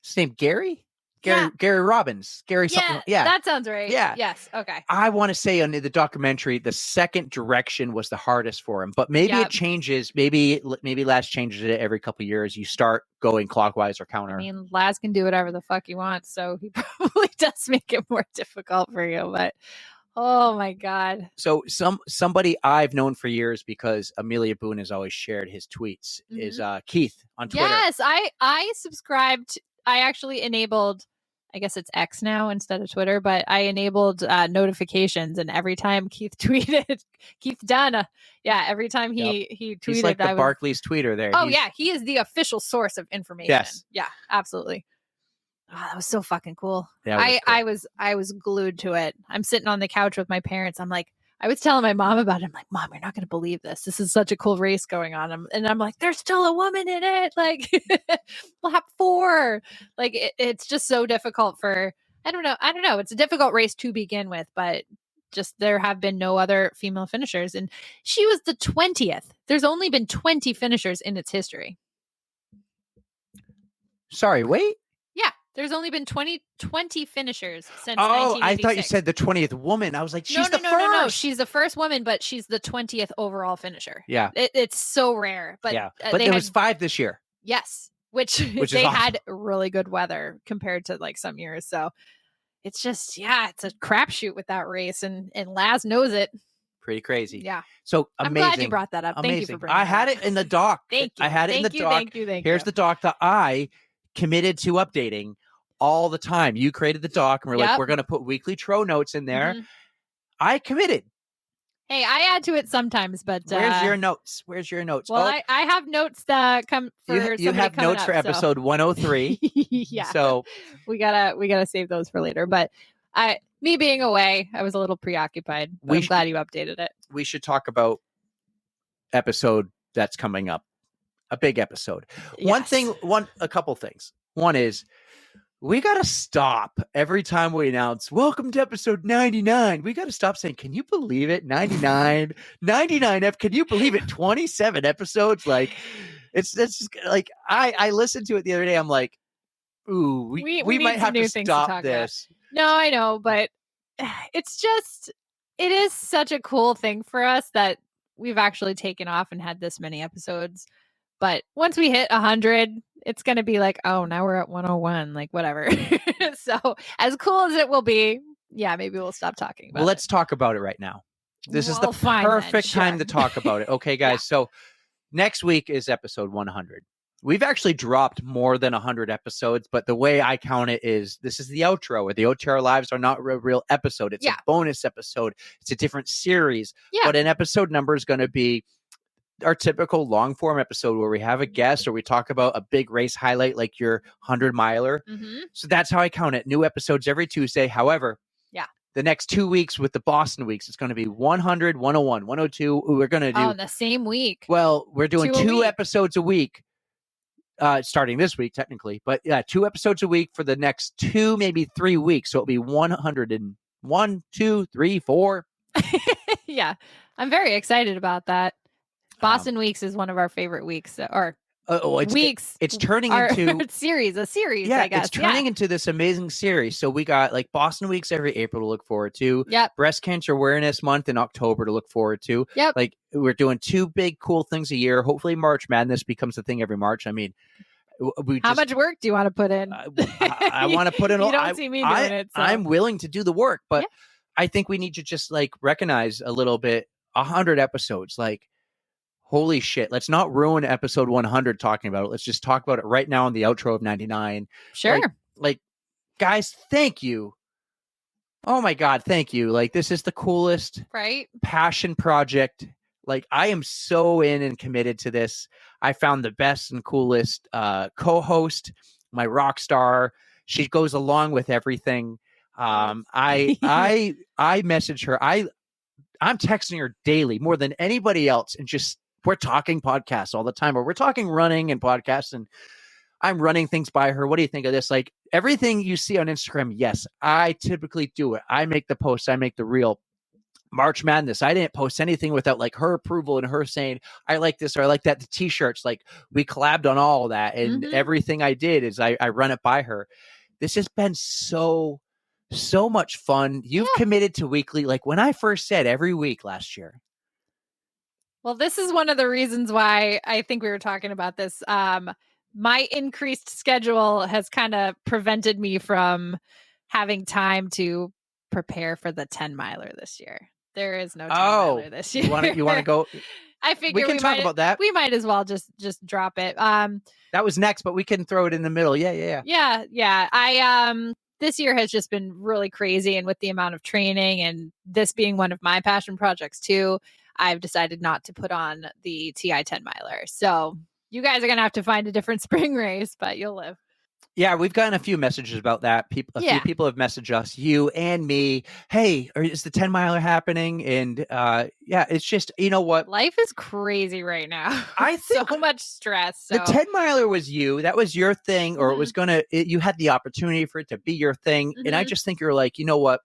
His name Gary? Gary Robbins. Gary something. Yeah.
That sounds right.
Yeah.
Yes. Okay.
I want to say on the documentary, the second direction was the hardest for him, but maybe it changes. Maybe Laz changes it every couple of years. You start going clockwise or counter.
I mean, Laz can do whatever the fuck he wants, so he probably does make it more difficult for you, but oh my God.
So somebody I've known for years, because Amelia Boone has always shared his tweets, is Keith on Twitter.
Yes, I subscribed. I actually enabled, I guess it's X now instead of Twitter, but I enabled notifications, and every time Keith tweeted, Keith Dunn, every time he tweeted,
he's like the Barclays tweeter there.
Oh yeah, he is the official source of information.
Yes,
yeah, absolutely. Oh, that was so fucking cool.
Yeah,
I was glued to it. I'm sitting on the couch with my parents. I'm like, I was telling my mom about it. I'm like, Mom, you're not going to believe this. This is such a cool race going on. And I'm like, there's still a woman in it. Like lap 4. Like it's just so difficult for, I don't know. It's a difficult race to begin with, but just there have been no other female finishers. And she was the 20th. There's only been 20 finishers in its history.
Sorry, wait.
Yeah. There's only been 20 finishers since 1986.
I thought you said the 20th woman. I was like, she's the first.
No. She's the first woman, but she's the 20th overall finisher.
Yeah.
It's so rare. But
but there was 5 this year.
Yes. Which they
awesome.
had really good weather compared to like some years. So it's just, it's a crapshoot with that race. And Laz knows it.
Pretty crazy.
Yeah.
So amazing.
I'm glad you brought that up.
Amazing.
Thank you for bringing
I had it in the doc.
Thank you.
I had it in the doc.
Thank you.
Here's the doc that I committed to updating all the time. You created the doc and we're like, we're going to put weekly Tro notes in there. Mm-hmm. I committed.
Hey, I add to it sometimes, but
where's your notes?
Well, I have notes that come for
you have notes up, for episode 103.
Yeah.
So
we gotta save those for later. But me being away, I was a little preoccupied. But I'm glad you updated it.
We should talk about episode that's coming up. A big episode.
Yes.
A couple things. One is, we got to stop every time we announce, welcome to episode 99. We got to stop saying, can you believe it? 99, 99. Can you believe it? 27 episodes. Like, it's just like, I listened to it the other day. I'm like, ooh, we might have to stop this.
No, I know, but it's just, it is such a cool thing for us that we've actually taken off and had this many episodes. But once we hit 100, it's going to be like, oh, now we're at 101, like whatever. So as cool as it will be, yeah, maybe we'll stop talking about
Well, let's talk about it right now. This is the
Well, fine then,
perfect time to
sure.
talk about it. Okay, guys.
Yeah.
So next week is episode 100. We've actually dropped more than 100 episodes, but the way I count it is this is the outro, where the OTR Lives are not a real episode. It's
Yeah.
a bonus episode. It's a different series.
Yeah.
But an episode number is going to be our typical long form episode where we have a guest or we talk about a big race highlight like your 100 miler.
Mhm.
So that's how I count it. New episodes every Tuesday. However,
Yeah.
the next 2 weeks with the Boston weeks, it's going to be 100, 101, 102. We're going to do,
Oh, in the same week.
well, we're doing
Two a
two
week.
episodes a week. Starting this week, technically, but yeah, 2 episodes a week for the next 2, maybe 3 weeks. So it'll be 101, 2, 3, 4.
Yeah. I'm very excited about that. Boston Weeks is one of our favorite weeks, or weeks.
It's turning
our
into
series, I
yeah,
guess.
it's turning into this amazing series. So we got like Boston Weeks every April to look forward to.
Yep.
Breast Cancer Awareness Month in October to look forward to.
Yep.
Like we're doing 2 big cool things a year. Hopefully March Madness becomes a thing every March. I mean,
how much work do you want to put in?
I want to put in.
You don't see me doing it. So.
I'm willing to do the work, but I think we need to just like recognize a little bit. 100 episodes, like holy shit! Let's not ruin episode 100 talking about it. Let's just talk about it right now in the outro of 99.
Sure.
Like guys, thank you. Oh my God, thank you. Like this is the coolest passion project. Like I am so in and committed to this. I found the best and coolest co-host, my rock star. She goes along with everything. I message her. I'm texting her daily more than anybody else, and just we're talking podcasts all the time, or we're talking running and podcasts, and I'm running things by her. What do you think of this? Like everything you see on Instagram, yes, I typically do it. I make the post, I make the reel. March Madness, I didn't post anything without like her approval and her saying, I like this or I like that. The t-shirts, like we collabed on all of that. And everything I did is I run it by her. This has been so much fun. You've committed to weekly. Like when I first said every week last year.
Well, this is one of the reasons why I think we were talking about this. My increased schedule has kind of prevented me from having time to prepare for the 10 miler this year. There is no 10 miler this year.
You want to go?
I figure
we can talk about that.
We might as well just drop it.
That was next, but we can throw it in the middle. Yeah.
I this year has just been really crazy, and with the amount of training and this being one of my passion projects too, I've decided not to put on the TI 10 miler. So you guys are gonna have to find a different spring race, but you'll live.
Yeah, we've gotten a few messages about that. A few people have messaged us, you and me. Hey, is the 10 miler happening? And it's just, you know what?
Life is crazy right now.
I think
so much stress.
The 10 miler was you. That was your thing, or it was you had the opportunity for it to be your thing. And I just think you're like, you know what?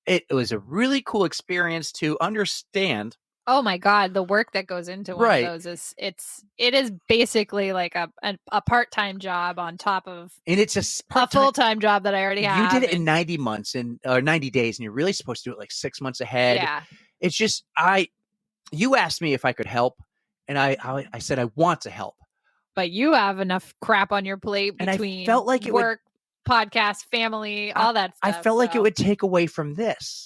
It was a really cool experience to understand.
Oh my God, the work that goes into one of those it is basically like a part-time job on top of,
and it's a
full-time job that I already have.
You did it in 90 months or 90 days, and you're really supposed to do it like 6 months ahead.
Yeah.
It's just you asked me if I could help, and I said I want to help.
But you have enough crap on your plate between
and I felt like
work, podcast, family, all that stuff.
I felt like it would take away from this.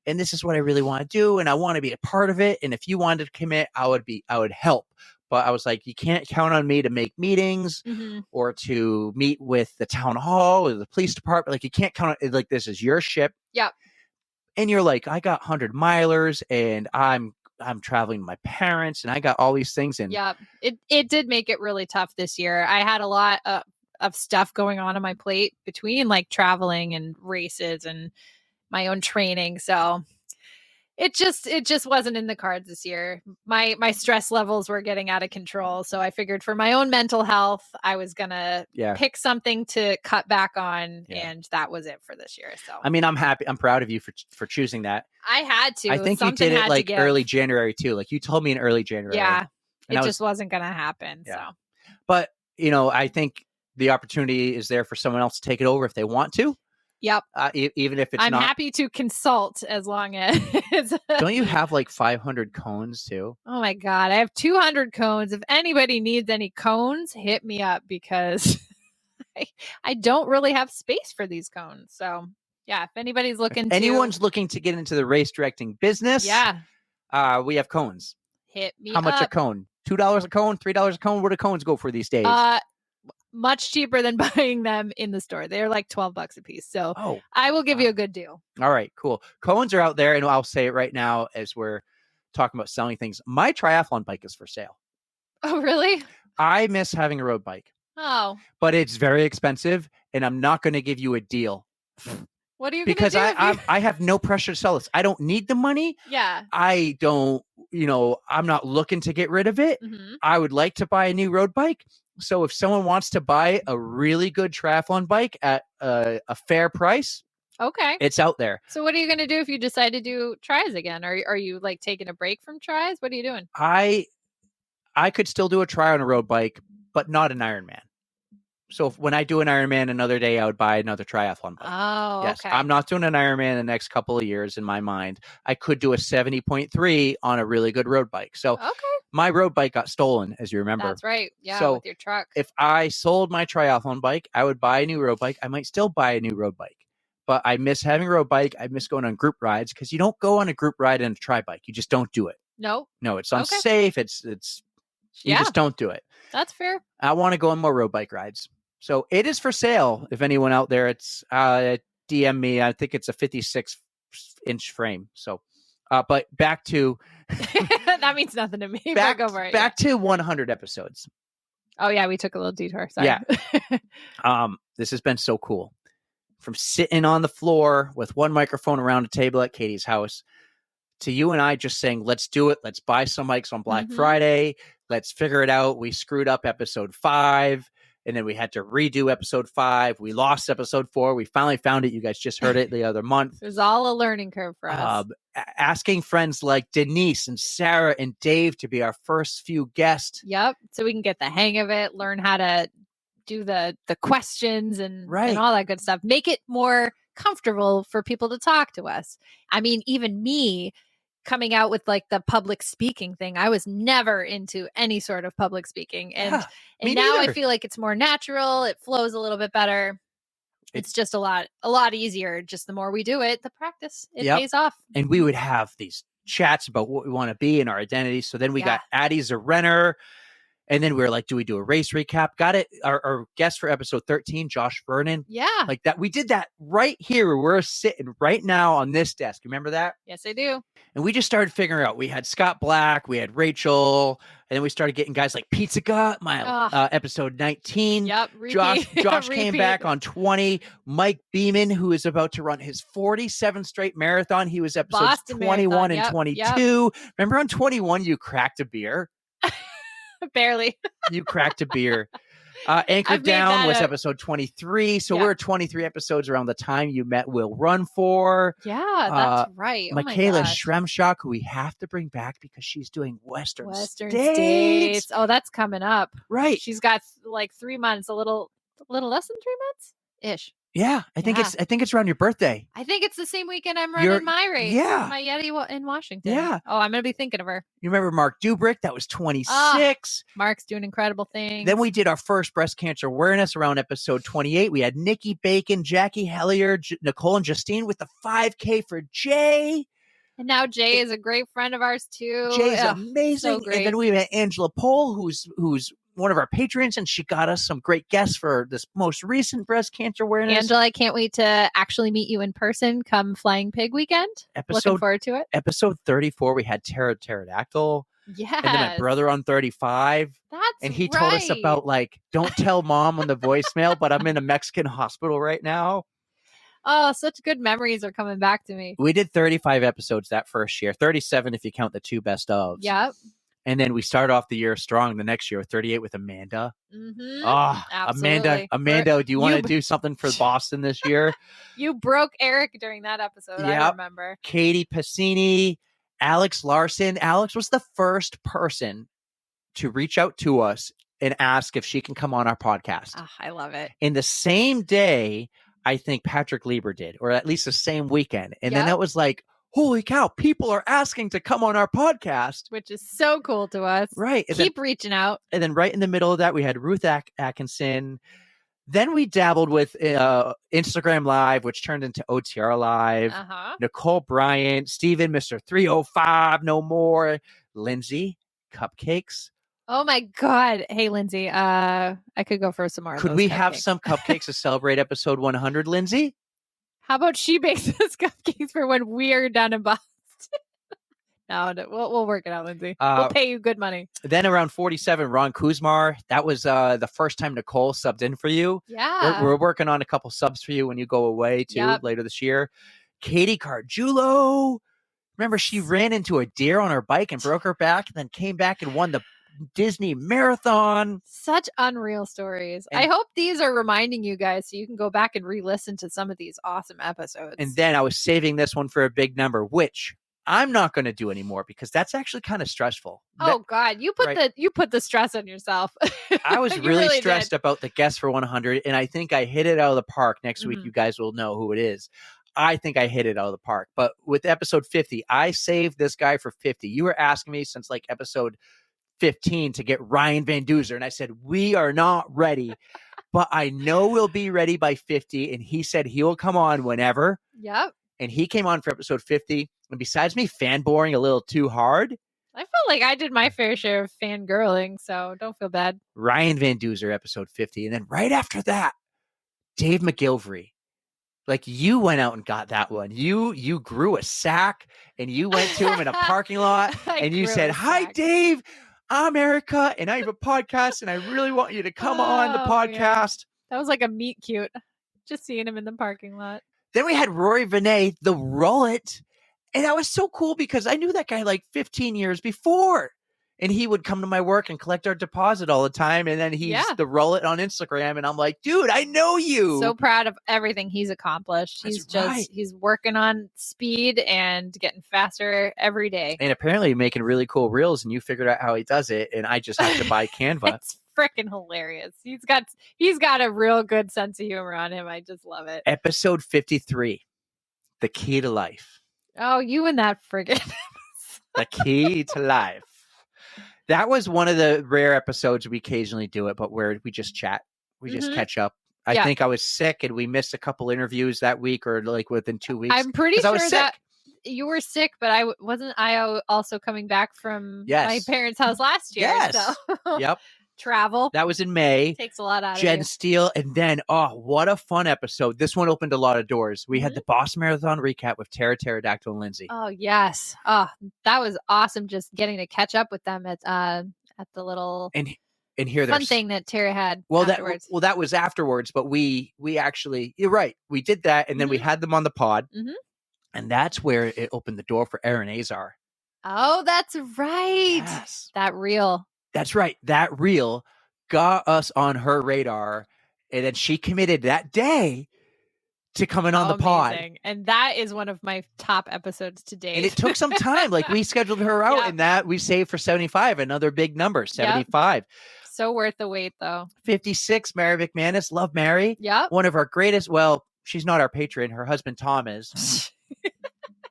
And this is what I really want to do, and I want to be a part of it. And if you wanted to commit, I would help. But I was like, you can't count on me to make meetings or to meet with the town hall or the police department. Like you can't count on it. Like this is your ship.
Yep.
And you're like, I got 100 milers, and I'm traveling with my parents, and I got all these things. And
it did make it really tough this year. I had a lot of stuff going on my plate between like traveling and races and my own training. So it just wasn't in the cards this year. My stress levels were getting out of control. So I figured for my own mental health, I was going to pick something to cut back on. And that was it for this year. So,
I mean, I'm happy. I'm proud of you for choosing that.
I had to.
I think
Something
you did it like early January too. Like you told me in early January.
Yeah. It just wasn't going to happen.
Yeah.
So,
but I think the opportunity is there for someone else to take it over if they want to.
Yep.
Even if it's
I'm
not.
happy to consult as long as.
Don't you have like 500 cones too?
Oh my God. I have 200 cones. If anybody needs any cones, hit me up because I don't really have space for these cones. So yeah, if anybody's looking
Anyone's looking to get into the race directing business,
yeah,
we have cones.
hit me
How much a
up.
cone? $2 a cone? $3 a cone? What do cones go for these days?
Much cheaper than buying them in the store. They're like $12 a piece. So
Oh,
I will give you a good deal.
all right, cool. Cones are out there, and I'll say it right now as we're talking about selling things. My triathlon bike is for sale.
Oh, really?
I miss having a road bike,
Oh,
but it's very expensive, and I'm not going to give you a deal
what are you going to
because
do?
I have no pressure to sell this. I don't need the money.
Yeah.
I don't, I'm not looking to get rid of it.
Mm-hmm.
I would like to buy a new road bike. So if someone wants to buy a really good triathlon bike at a fair price,
Okay.
it's out there.
So what are you going to do if you decide to do tries again? Are you like taking a break from tries? What are you doing?
I could still do a try on a road bike, but not an Ironman. So when I do an Ironman another day, I would buy another triathlon bike.
Oh,
yes,
okay.
I'm not doing an Ironman the next couple of years in my mind. I could do a 70.3 on a really good road bike. So
Okay.
my road bike got stolen, as you remember.
That's right. Yeah,
So
with your truck.
if I sold my triathlon bike, I would buy a new road bike. I might still buy a new road bike. But I miss having a road bike. I miss going on group rides because you don't go on a group ride in a tri bike. You just don't do it.
No.
No, it's unsafe. It's you
Yeah.
just don't do it.
That's fair.
I want to go on more road bike rides. So it is for sale. If anyone out there, it's DM me. I think it's a 56-inch frame. So, but back to
that means nothing to me.
back
to
100 episodes.
Oh yeah, we took a little detour. Sorry.
Yeah. This has been so cool. From sitting on the floor with one microphone around a table at Katie's house to you and I just saying, let's do it. Let's buy some mics on Black Friday. Let's figure it out. We screwed up episode 5. And then we had to redo episode 5. We lost episode 4. We finally found it. You guys just heard it the other month.
It was all a learning curve for us.
Asking friends like Denise and Sarah and Dave to be our first few guests.
Yep. So we can get the hang of it, learn how to do the questions and all that good stuff. Make it more comfortable for people to talk to us. I mean, even me coming out with like the public speaking thing, I was never into any sort of public speaking. And now I feel like it's more natural. It flows a little bit better. It's just a lot easier. Just the more we do it, the practice, it pays off. And
we would have these chats about what we want to be and our identity. So then we got Addie Zarenner. And then we were like, do we do a race recap? Got it. Our guest for episode 13, Josh Vernon.
Yeah.
Like that. We did that right here where we're sitting right now on this desk. Remember that?
Yes, I do.
And we just started figuring out. We had Scott Black. We had Rachel. And then we started getting guys like Pizza Gut, episode 19.
Yep.
Josh came back on 20. Mike Beeman, who is about to run his 47th straight marathon. He was episodes
Boston
21
Marathon.
and 22. Remember on 21, you cracked a beer?
Barely.
You cracked a beer. Anchored Down was episode 23. So we're 23 episodes around the time you met Will Run For.
Yeah, that's right.
Michaela Shremshock, who we have to bring back because she's doing Western
States. Oh, that's coming up.
Right.
She's got like 3 months, a little less than 3 months ish.
Yeah, I think it's around your birthday.
I think it's the same weekend I'm running my race.
Yeah.
My Yeti in Washington.
Yeah.
Oh, I'm going to be thinking of her.
You remember Mark Dubrick? That was 26.
Mark's doing incredible things.
Then we did our first breast cancer awareness around episode 28. We had Nikki Bacon, Jackie Hellier, Nicole and Justine with the 5K for Jay.
And now Jay is a great friend of ours too.
Jay's amazing.
So
and then we met Angela Pohl, who's one of our patrons, and she got us some great guests for this most recent breast cancer awareness.
Angela, I can't wait to actually meet you in person come Flying Pig weekend. Looking forward to it.
Episode 34, we had Pterodactyl.
Yeah.
And then my brother on 35.
And
he told us about like, don't tell mom on the voicemail, but I'm in a Mexican hospital right now.
Oh, such good memories are coming back to me.
We did 35 episodes that first year, 37 if you count the 2 best ofs.
Yep.
And then we started off the year strong the next year with 38 with Amanda.
Mm-hmm.
Oh, Amanda, do you want to do something for Boston this year?
You broke Eric during that episode, I remember.
Katie Passini, Alex Larson. Alex was the first person to reach out to us and ask if she can come on our podcast.
Oh, I love it.
In the same day, I think Patrick Lieber did, or at least the same weekend. And then
Yep.
that was like, holy cow, people are asking to come on our podcast.
Which is so cool to us.
Right. And
Keep reaching out.
And then right in the middle of that, we had Ruth Atkinson. Then we dabbled with Instagram Live, which turned into OTR Live. Nicole Bryant, Steven, Mr. 305, No More, Lindsay, Cupcakes.
Oh my God. Hey, Lindsay, I could go for some more.
Could we have some cupcakes to celebrate episode 100, Lindsay?
How about she bakes us cupcakes for when we're done in Boston? No, we'll work it out, Lindsay. We'll pay you good money.
Then around 47, Ron Kuzmar. That was the first time Nicole subbed in for you.
Yeah.
We're working on a couple subs for you when you go away, too, later this year. Katie Cargiulo. Remember, she ran into a deer on her bike and broke her back, and then came back and won the Disney Marathon.
Such unreal stories. And I hope these are reminding you guys so you can go back and re-listen to some of these awesome episodes.
And then I was saving this one for a big number, which I'm not going to do anymore because that's actually kind of stressful.
Oh God, you put the stress on yourself.
I was really stressed about the guest for 100, and I think I hit it out of the park. Next week, you guys will know who it is. I think I hit it out of the park. But with episode 50, I saved this guy for 50. You were asking me since like episode 15 to get Ryan Van Duzer, and I said, we are not ready, but I know we'll be ready by 50. And he said he will come on whenever.
Yep.
And he came on for episode 50. And besides me fanboying a little too hard,
I felt like I did my fair share of fangirling, so don't feel bad.
Ryan Van Duzer, episode 50. And then right after that, Dave McGilvery. Like, you went out and got that one. You grew a sack and you went to him in a parking lot and you said, hi, Dave, I'm Erica and I have a podcast and I really want you to come on the podcast.
Man. That was like a meet cute. Just seeing him in the parking lot.
Then we had Rory Vinay, the Rollet. And that was so cool because I knew that guy like 15 years before. And he would come to my work and collect our deposit all the time. And then he's the Rollet on Instagram. And I'm like, dude, I know you.
So proud of everything he's accomplished. He's working on speed and getting faster every day.
And apparently making really cool reels. And you figured out how he does it. And I just have to buy Canva.
It's freaking hilarious. He's got a real good sense of humor on him. I just love it.
Episode 53, The Key to Life.
Oh, you and that friggin'
The Key to Life. That was one of the rare episodes we occasionally do it, but where we just chat. We just catch up. I think I was sick and we missed a couple interviews that week or like within 2 weeks.
I'm pretty sure that you were sick, but I wasn't also coming back from my parents' house last year.
Yes.
So.
Yep.
Travel.
That was in May.
Takes a lot out of
Jen
you.
Steele. And then, what a fun episode. This one opened a lot of doors. We had the Boston Marathon recap with Tara Pterodactyl and Lindsay.
Oh, yes. Oh, that was awesome just getting to catch up with them at the little
and hear
fun thing that Tara had afterwards.
That was afterwards, but we actually, you're right. We did that and then we had them on the pod. And that's where it opened the door for Aaron Azar.
Oh, that's right.
Yes.
That reel.
That's right. That reel got us on her radar. And then she committed that day to coming on the pod.
And that is one of my top episodes to date.
And it took some time. Like we scheduled her out and that we saved for 75, another big number, 75.
So worth the wait though.
56, Mary McManus. Love Mary.
Yep.
One of our greatest. Well, she's not our patron. Her husband, Tom, is.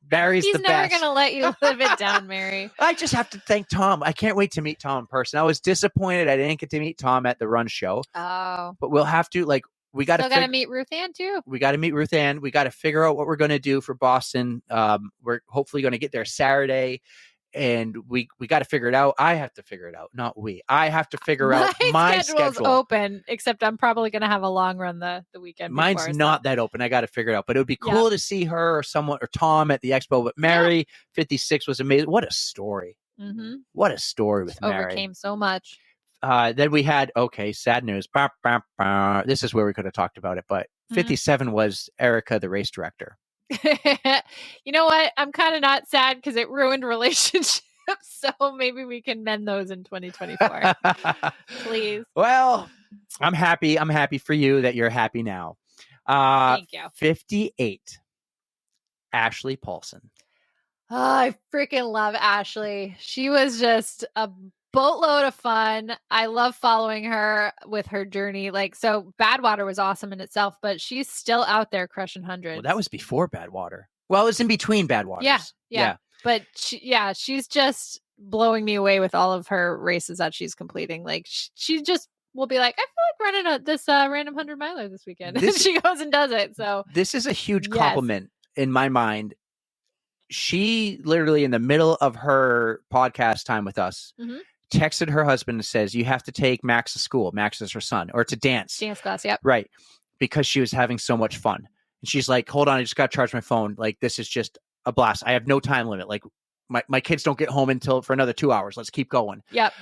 Mary's the best.
He's never going to let you live it down, Mary.
I just have to thank Tom. I can't wait to meet Tom in person. I was disappointed I didn't get to meet Tom at the Run show.
Oh.
But we'll have to, we got to
meet Ruth Ann too.
We got to meet Ruth Ann. We got to figure out what we're going to do for Boston. We're hopefully going to get there Saturday. And we got to figure it out. I have to figure it out, not we. I have to figure out my schedule.
Open, except I'm probably going to have a long run the weekend.
Mine's not that open. I got to figure it out. But it would be cool to see her or someone or Tom at the expo. But Mary, 56 was amazing. What a story.
Mm-hmm.
What a story with Mary.
Overcame so much.
Then we had, sad news. This is where we could have talked about it. But 57 was Erica, the race director.
You know what? I'm kind of not sad because it ruined relationships. So maybe we can mend those in 2024. Please.
Well, I'm happy. I'm happy for you that you're happy now.
Thank you.
58. Ashley Paulson.
Oh, I freaking love Ashley. She was just a boatload of fun. I love following her with her journey. Like, so Badwater was awesome in itself, but she's still out there crushing hundreds.
Well, that was before Badwater. Well, it's in between Badwaters.
Yeah. But she's just blowing me away with all of her races that she's completing. Like, she just will be like, I feel like running this random 100 miler this weekend. And she goes and does it. So
this is a huge compliment in my mind. She literally, in the middle of her podcast time with us, texted her husband and says, you have to take Max to school. Max is her son, or to dance
class. Yep.
Right. Because she was having so much fun. And she's like, hold on, I just got to charge my phone. Like, this is just a blast. I have no time limit. Like, my kids don't get home until for another 2 hours. Let's keep going.
Yep.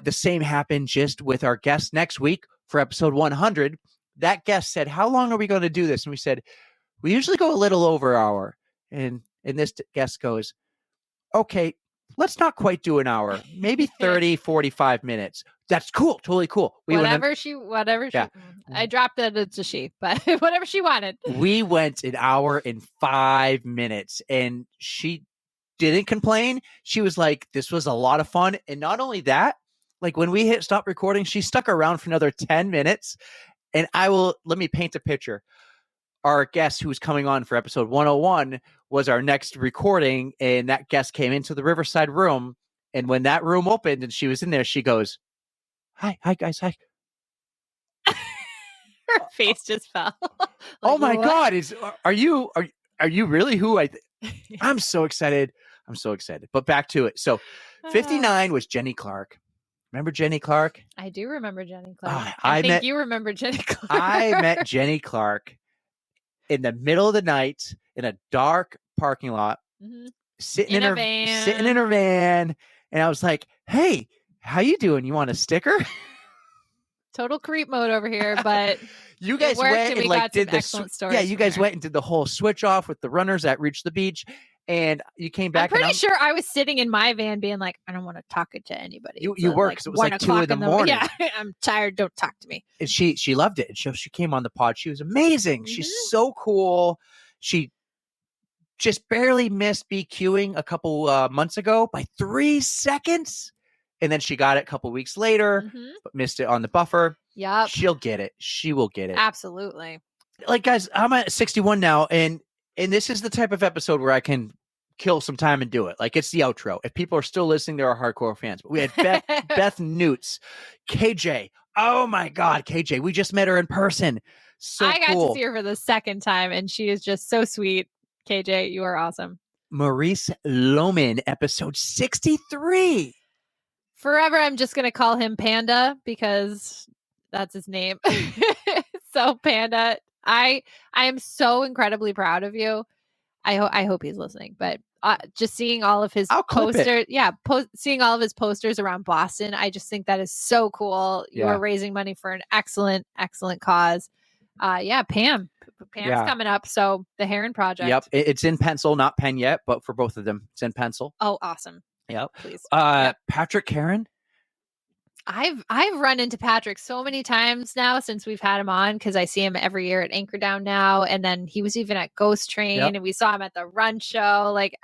The same happened just with our guest next week for episode 100. That guest said, how long are we going to do this? And we said, we usually go a little over an hour. And this guest goes, okay, let's not quite do an hour, maybe 30, 45 minutes. That's cool. Totally cool.
Whatever she, I dropped it. It's a she, but whatever she wanted.
We went an hour and 5 minutes and she didn't complain. She was like, this was a lot of fun. And not only that, like when we hit stop recording, she stuck around for another 10 minutes. And let me paint a picture. Our guest who's coming on for episode 101 was our next recording. And that guest came into the Riverside room. And when that room opened and she was in there, she goes, hi guys. Hi.
Her face just fell. Like,
oh my God. Are you really who I'm so excited. I'm so excited. But back to it. So 59 was Jenny Clark. Remember Jenny Clark?
I do remember Jenny Clark. I think you remember Jenny Clark.
I met Jenny Clark in the middle of the night in a dark parking lot, sitting in her van. And I was like, hey, how you doing? You want a sticker?
Total creep mode over here, but
you guys went and like did the you guys went and did the whole switch off with the runners that reached the beach, and you came back.
I'm pretty sure I was sitting in my van being like, I don't want to talk to anybody.
You were, because it was like 2 a.m.
Yeah, I'm tired. Don't talk to me.
And she loved it. And she came on the pod. She was amazing. She's so cool. She just barely missed BQing a couple months ago by 3 seconds. And then she got it a couple weeks later, but missed it on the buffer.
Yep.
She'll get it. She will get it.
Absolutely.
Like, guys, I'm at 61 now, and this is the type of episode where I can kill some time and do it. Like, it's the outro. If people are still listening, they're our hardcore fans. But we had Beth Knutes, KJ. Oh my God, KJ. We just met her in person. So
I got to see her for the second time, and she is just so sweet. KJ, you are awesome.
Maurice Lohman, episode 63.
Forever, I'm just going to call him Panda because that's his name. So, Panda, I am so incredibly proud of you. I hope he's listening, but just seeing all of his posters, seeing all of his posters around Boston, I just think that is so cool. You are raising money for an excellent, excellent cause. Pam's coming up. So the Heron Project.
Yep, it's in pencil, not pen yet, but for both of them, it's in pencil.
Oh, awesome.
Yep.
Please.
Patrick Karen.
I've run into Patrick so many times now since we've had him on, because I see him every year at Anchor Down now, and then he was even at Ghost Train, and we saw him at the Run Show. Like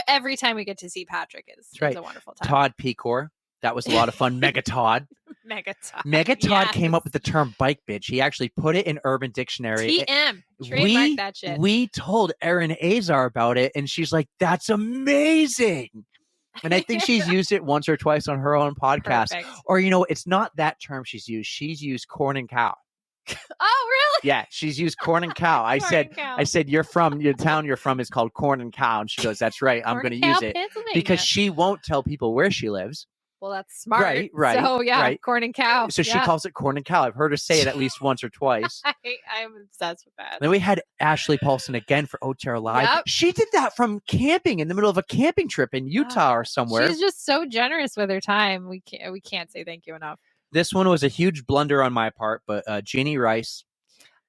every time we get to see Patrick is a wonderful time.
Todd Pecor. That was a lot of fun. Mega Todd. Mega Todd came up with the term bike bitch. He actually put it in Urban Dictionary.
TM. Trademark that shit.
We told Erin Azar about it, and she's like, that's amazing. And I think she's used it once or twice on her own podcast.
Perfect.
Or, it's not that term she's used. She's used corn and cow.
Oh, really?
Yeah, she's used corn and cow. I said, your town you're from is called Corn and Cow. And she goes, that's right. I'm going to use it. Because she won't tell people where she lives.
Well, that's smart.
Right.
So, corn and cow.
So she calls it corn and cow. I've heard her say it at least once or twice.
I'm obsessed with that.
Then we had Ashley Paulson again for OTR Live. Yep. She did that from camping in the middle of a camping trip in Utah or somewhere.
She's just so generous with her time. We can't say thank you enough.
This one was a huge blunder on my part, but Jeannie Rice.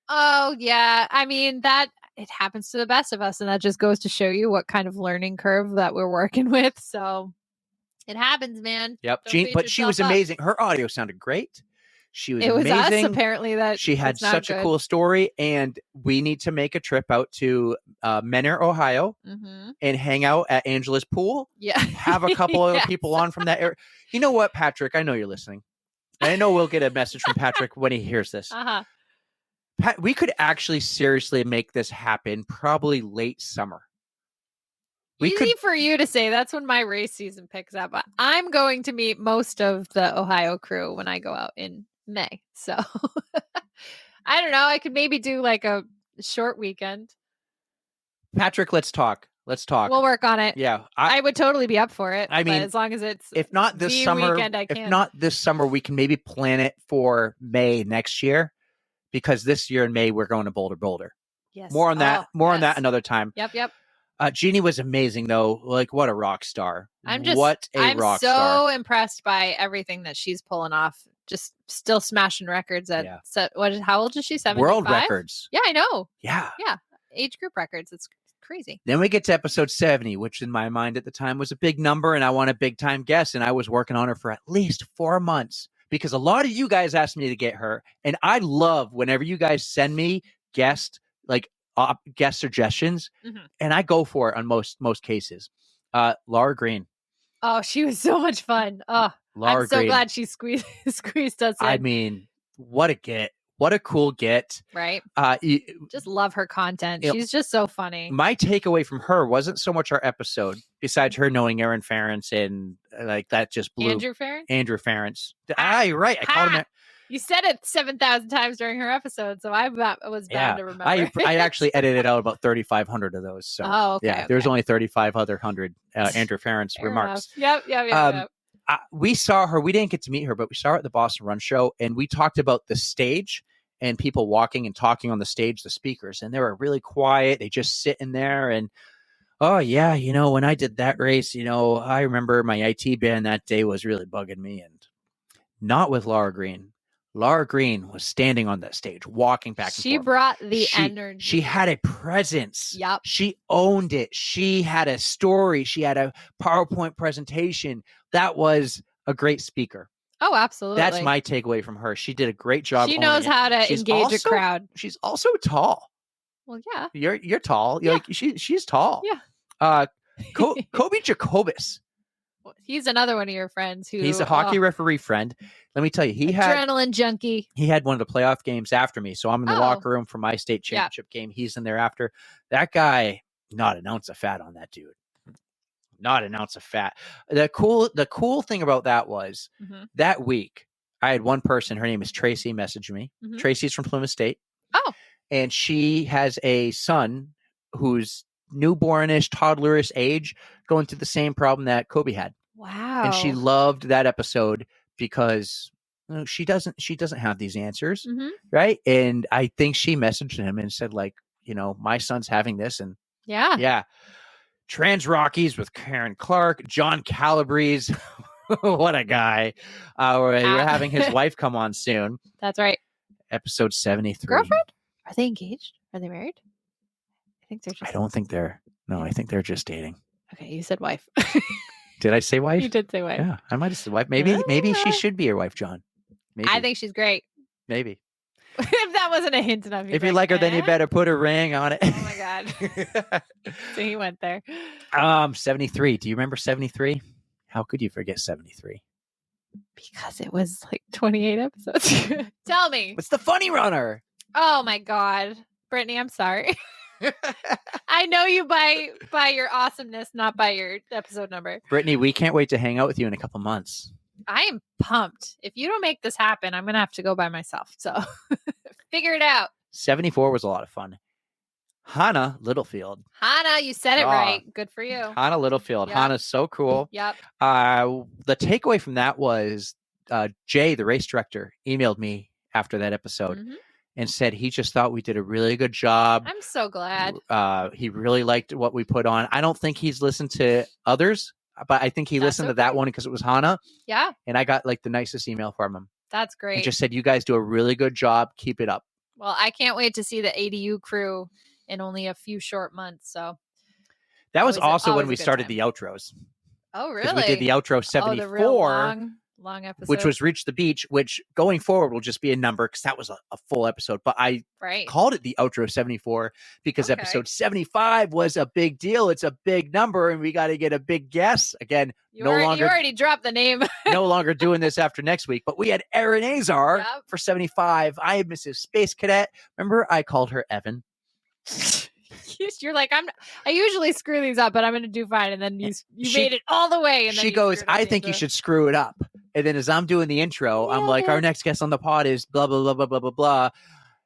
Oh, yeah. I mean, it happens to the best of us, and that just goes to show you what kind of learning curve that we're working with. So it happens, man.
Yep. But she was amazing. Her audio sounded great. She was
It was us
amazing.
apparently that
She had
it's not
such a
good.
cool story, and we need to make a trip out to Menor, Ohio, and hang out at Angela's pool.
Yeah.
Have a couple other
Yes.
people on from that area. You know what, Patrick? I know you're listening. And I know we'll get a message from Patrick when he hears this.
Uh-huh.
We could actually seriously make this happen probably late summer.
Easy for you to say. That's when my race season picks up. I'm going to meet most of the Ohio crew when I go out in May. So I don't know. I could maybe do like a short weekend.
Patrick, let's talk.
We'll work on it.
Yeah.
I would totally be up for it.
I mean,
but as long as it's
if not this
the
summer,
weekend, I can.
if not this summer, we can maybe plan it for May next year, because this year in May we're going to Boulder.
Yes.
More on that. On that another time.
Yep.
Jeannie was amazing though. Like, what a rock star.
I'm
rock
so
star.
impressed by everything that she's pulling off. Just still smashing records at how old is she? 75?
World records.
Yeah, I know.
Yeah.
Age group records. It's crazy.
Then we get to episode 70, which in my mind at the time was a big number, and I want a big time guest. And I was working on her for at least 4 months, because a lot of you guys asked me to get her. And I love whenever you guys send me guest suggestions, and I go for it on most cases. Laura Green.
Oh, she was so much fun. Oh, I'm so glad she squeezed us in.
I mean, what a get. What a cool get.
Right. Just love her content. She's just so funny.
My takeaway from her wasn't so much our episode, besides her knowing Aaron Ferentz, and like that just blew.
Andrew Ferentz?
Andrew Ferentz. You're right. I called him.
You said it 7,000 times during her episode, so I was bound to remember.
I actually edited out about 3,500 of those. So
okay.
There's only 3,500 Andrew Ferentz remarks.
Yep.
We saw her. We didn't get to meet her, but we saw her at the Boston Run Show, and we talked about the stage and people walking and talking on the stage, the speakers, and they were really quiet. They just sit in there and, oh yeah, when I did that race, I remember my IT band that day was really bugging me, and not with Laura Green. Laura Green was standing on that stage, walking back and forth.
She brought the energy.
She had a presence.
Yep.
She owned it. She had a story. She had a PowerPoint presentation. That was a great speaker.
Oh, absolutely.
That's my takeaway from her. She did a great job.
She knows how to engage a crowd.
She's also tall.
Well, yeah.
You're tall. Yeah. She's tall.
Yeah.
Kobe Jacobus.
He's another one of your friends.
He's a hockey referee friend. Let me tell you,
adrenaline junkie.
He had one of the playoff games after me, so I'm in the locker room for my state championship game. He's in there after. That guy, not an ounce of fat on that dude. Not an ounce of fat. The cool thing about that was that week I had one person. Her name is Tracy. Message me. Tracy's from Plymouth State.
Oh,
and she has a son who's newbornish, toddlerish age, going through the same problem that Kobe had.
Wow.
And she loved that episode because she doesn't have these answers, right? And I think she messaged him and said, like, my son's having this, and yeah. Trans Rockies with Karen Clark, John Calabrese. What a guy. We're having his wife come on soon.
That's right.
Episode 73.
Girlfriend? Are they engaged? Are they married? I think they're just...
I don't think they're... No, I think they're just dating.
Okay, you said wife.
Did I say wife?
You did say wife.
Yeah, I might have said wife. Maybe she should be your wife, John. Maybe.
I think she's great.
Maybe.
If that wasn't a hint enough.
If you like her, then you better put a ring on it.
Oh my God. So he went there.
73. Do you remember 73? How could you forget 73?
Because it was like 28 episodes. Tell me.
What's the funny runner?
Oh my God. Brittany, I'm sorry. I know you by your awesomeness, not by your episode number.
Brittany, we can't wait to hang out with you in a couple months.
I am pumped. If you don't make this happen, I'm going to have to go by myself. So figure it out. 74
was a lot of fun. Hannah Littlefield.
Hannah, you said it right. Good for you.
Hannah Littlefield. Yep. Hannah's so cool.
Yep.
The takeaway from that was Jay, the race director, emailed me after that episode and said he just thought we did a really good job.
I'm so glad.
He really liked what we put on. I don't think he's listened to others, but I think he listened to that one because it was Hannah.
Yeah.
And I got like the nicest email from him.
That's great.
He just said, you guys do a really good job. Keep it up.
Well, I can't wait to see the ADU crew in only a few short months. So
that was also when we started the outros.
Oh, really?
We did the outro 74.
long episode.
which was Reach the Beach, which going forward will just be a number because that was a full episode. But I called it the outro 74 because episode 75 was a big deal. It's a big number, and we got to get a big guest. Again,
you already dropped the name.
No longer doing this after next week. But we had Erin Azar for 75. I am Mrs. Space Cadet. Remember, I called her Evan.
You're like, I usually screw these up, but I'm going to do fine. And then you made it all the way. And then
she goes, I think you should screw it up. And then as I'm doing the intro, I'm like, our next guest on the pod is blah, blah, blah, blah, blah, blah, blah.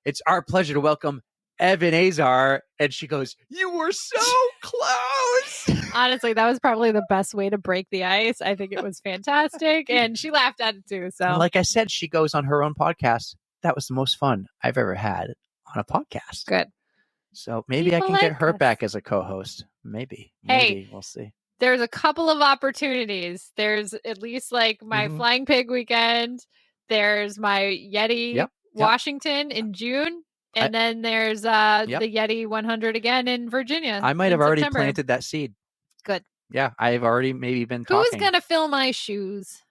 It's our pleasure to welcome Evan Azar. And she goes, you were so close.
Honestly, that was probably the best way to break the ice. I think it was fantastic. And she laughed at it too. So
and like I said, she goes on her own podcast. That was the most fun I've ever had on a podcast.
Good.
So maybe I can get her back as a co-host. Maybe. We'll see.
There's a couple of opportunities. There's at least like my Flying Pig weekend. There's my Yeti Washington in June. And then there's the Yeti 100 again in Virginia.
I might have already planted that seed.
Good.
Yeah, I've already maybe been talking.
Who's going to fill my shoes?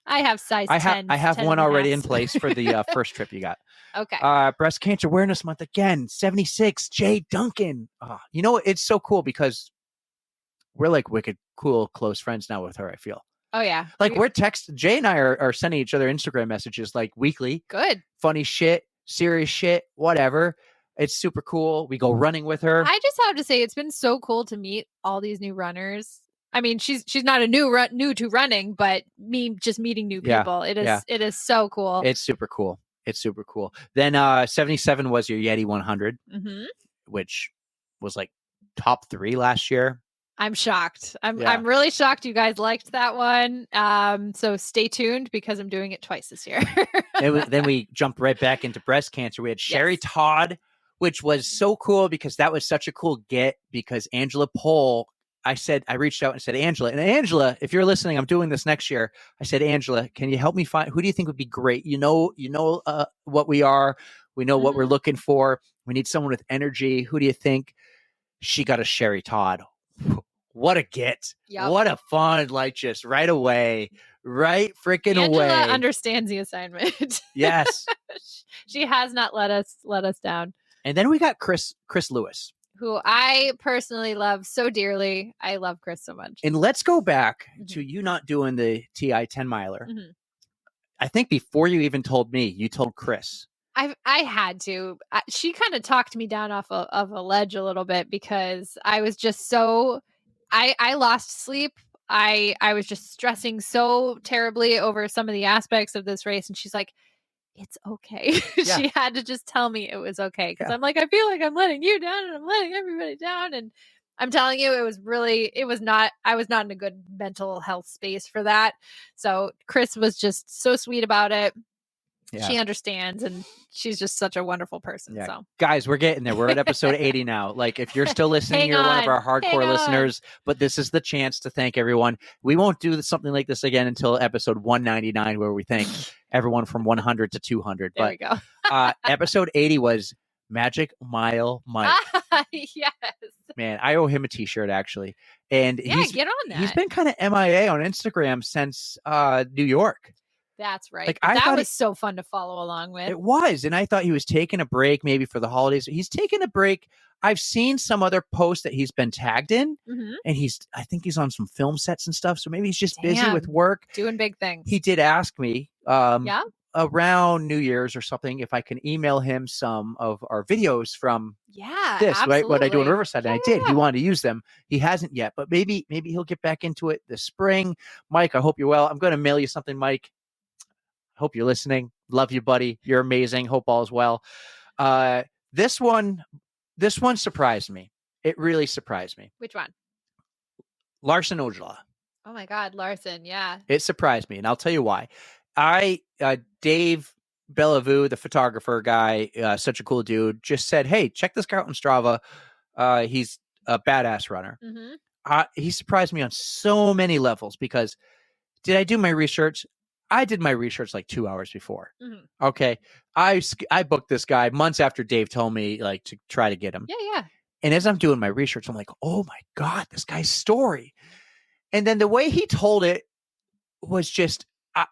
I have size 10.
I have one already in place for the first trip you got.
Okay.
Breast Cancer Awareness Month again, 76, Jay Duncan. You know, it's so cool because we're like wicked cool, close friends now with her, I feel.
Oh, yeah.
Like Jay and I are sending each other Instagram messages like weekly.
Good.
Funny shit, serious shit, whatever. It's super cool. We go running with her.
I just have to say, it's been so cool to meet all these new runners. I mean, she's not a new to running, but me just meeting new people. It is so cool.
It's super cool. Then 77 was your Yeti 100, which was like top 3 last year.
I'm shocked. I'm really shocked you guys liked that one. So stay tuned because I'm doing it twice this year.
Then we jumped right back into breast cancer. We had Sherry Todd, which was so cool because that was such a cool get because Angela Pohl. I reached out and said, Angela, if you're listening, I'm doing this next year. I said, Angela, can you help me find, who do you think would be great? You know, what we are. We know what we're looking for. We need someone with energy. Who do you think? She got a Sherry Todd. What a get. Yep. What a fun, like just right away, right freaking away.
Angela understands the assignment.
Yes.
She has not let us down. And
then we got Chris Lewis,
who I personally love so dearly. I love Chris so much.
And let's go back to you not doing the TI 10 miler. I think before you even told me, you told Chris.
I had to. She kind of talked me down off of a ledge a little bit because I was just so. I lost sleep. I was just stressing so terribly over some of the aspects of this race, and she's like, it's okay. Yeah. She had to just tell me it was okay. Because I'm like, I feel like I'm letting you down and I'm letting everybody down. And I'm telling you, I was not in a good mental health space for that. So Chris was just so sweet about it. Yeah. She understands, and she's just such a wonderful person. Yeah. So,
guys, we're getting there. We're at episode 80 now. Like, if you're still listening, you're one of our hardcore listeners. But this is the chance to thank everyone. We won't do something like this again until episode 199, where we thank everyone from 100 to 200.
There we go.
Episode 80 was Magic Mile Mike.
Yes.
Man, I owe him a T-shirt actually, and
get on that.
He's been kind of MIA on Instagram since New York.
That's right. Like, that was so fun to follow along with.
It was. And I thought he was taking a break maybe for the holidays. He's taking a break. I've seen some other posts that he's been tagged in, and I think he's on some film sets and stuff. So maybe he's just busy with work.
Doing big things.
He did ask me around New Year's or something if I can email him some of our videos from this,
absolutely.
Right? What I do in Riverside. And I did. He wanted to use them. He hasn't yet, but maybe he'll get back into it this spring. Mike, I hope you're well. I'm going to mail you something, Mike. Hope you're listening. Love you, buddy. You're amazing. Hope all is well. This one surprised me. It really surprised me.
Which one?
Larson Ojala.
Oh my God, Larson. Yeah.
It surprised me, and I'll tell you why. Dave Bellevue, the photographer guy, such a cool dude, just said, "Hey, check this guy out on Strava. He's a badass runner." He surprised me on so many levels because did I do my research? I did my research like 2 hours before. Okay. I booked this guy months after Dave told me like to try to get him.
Yeah.
And as I'm doing my research, I'm like, oh my God, this guy's story. And then the way he told it was just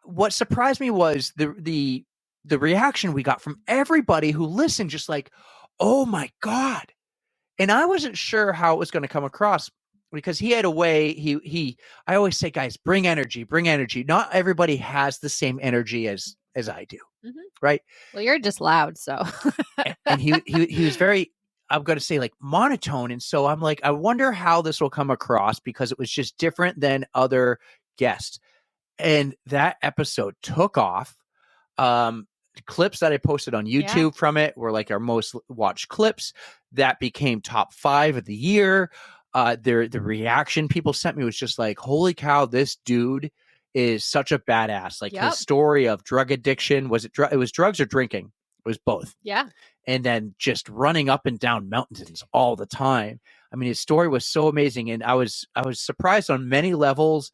what surprised me was the reaction we got from everybody who listened, just like, oh my God. And I wasn't sure how it was going to come across, because he had a way, I always say, guys, bring energy. Not everybody has the same energy as I do.
Mhm.
Right.
Well, you're just loud. So,
And he was very, I'm going to say, like, monotone. And so I'm like, I wonder how this will come across, because it was just different than other guests. And that episode took off. Clips that I posted on YouTube from it were like our most watched clips. That became top 5 of the year. The reaction people sent me was just like, holy cow, this dude is such a badass. Like, his story of drug addiction, it was drugs or drinking? It was both.
Yeah.
And then just running up and down mountains all the time. I mean, his story was so amazing. And I was surprised on many levels.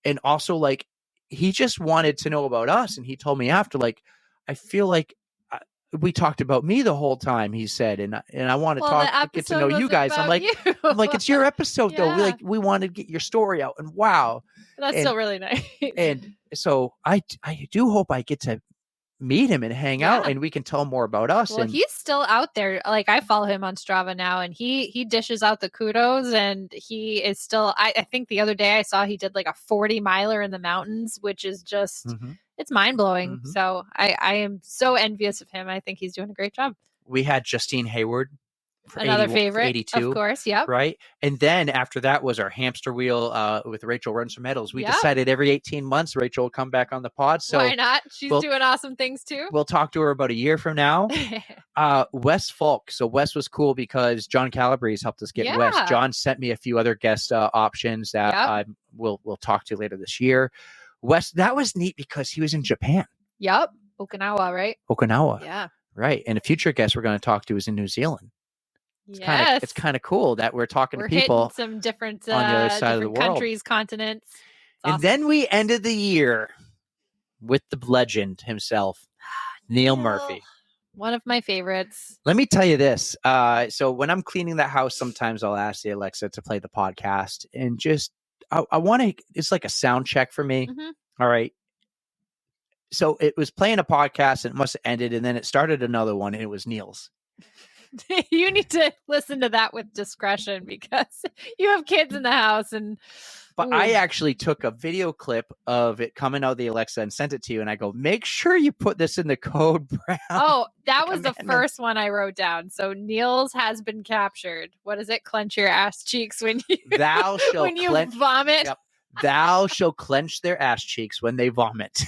And also, like, he just wanted to know about us. And he told me after, like, I feel like we talked about me the whole time, he said, and I want to get to know you guys. I'm like, it's your episode though. We want to get your story out, and wow.
That's still really nice.
And so I do hope I get to meet him and hang out, and we can tell more about us.
Well,
and
he's still out there. Like, I follow him on Strava now, and he dishes out the kudos, and he is still, I think the other day I saw he did like a 40 miler in the mountains, which is just, it's mind blowing. So I am so envious of him. I think he's doing a great job.
We had Justine Hayward,
another favorite,
82,
of course. Yep.
Right. And then after that was our hamster wheel with Rachel Runs for Medals. We decided every 18 months Rachel will come back on the pod. So
why not? She's doing awesome things too.
We'll talk to her about a year from now. Wes Falk. So Wes was cool because John Calabrese helped us get Wes. John sent me a few other guest options that we'll talk to later this year. Wes, that was neat because he was in Japan.
Yep. Okinawa, right?
Okinawa.
Yeah.
Right. And a future guest we're going to talk to is in New Zealand. It's kind of cool that we're talking to people
some different
on the other side of the world,
countries, continents.
And
awesome.
Then we ended the year with the legend himself, Neil Murphy.
One of my favorites.
Let me tell you this. So when I'm cleaning the house, sometimes I'll ask the Alexa to play the podcast, and just I want to. It's like a sound check for me. All right. So it was playing a podcast, and it must have ended, and then it started another one, and it was Neil's.
You need to listen to that with discretion, because you have kids in the house.
But I actually took a video clip of it coming out of the Alexa and sent it to you. And I go, make sure you put this in the code brown.
Oh, that was the first one I wrote down. So Neil's has been captured. What is it? Clench your ass cheeks when you vomit. Yep.
Thou shall clench their ass cheeks when they vomit.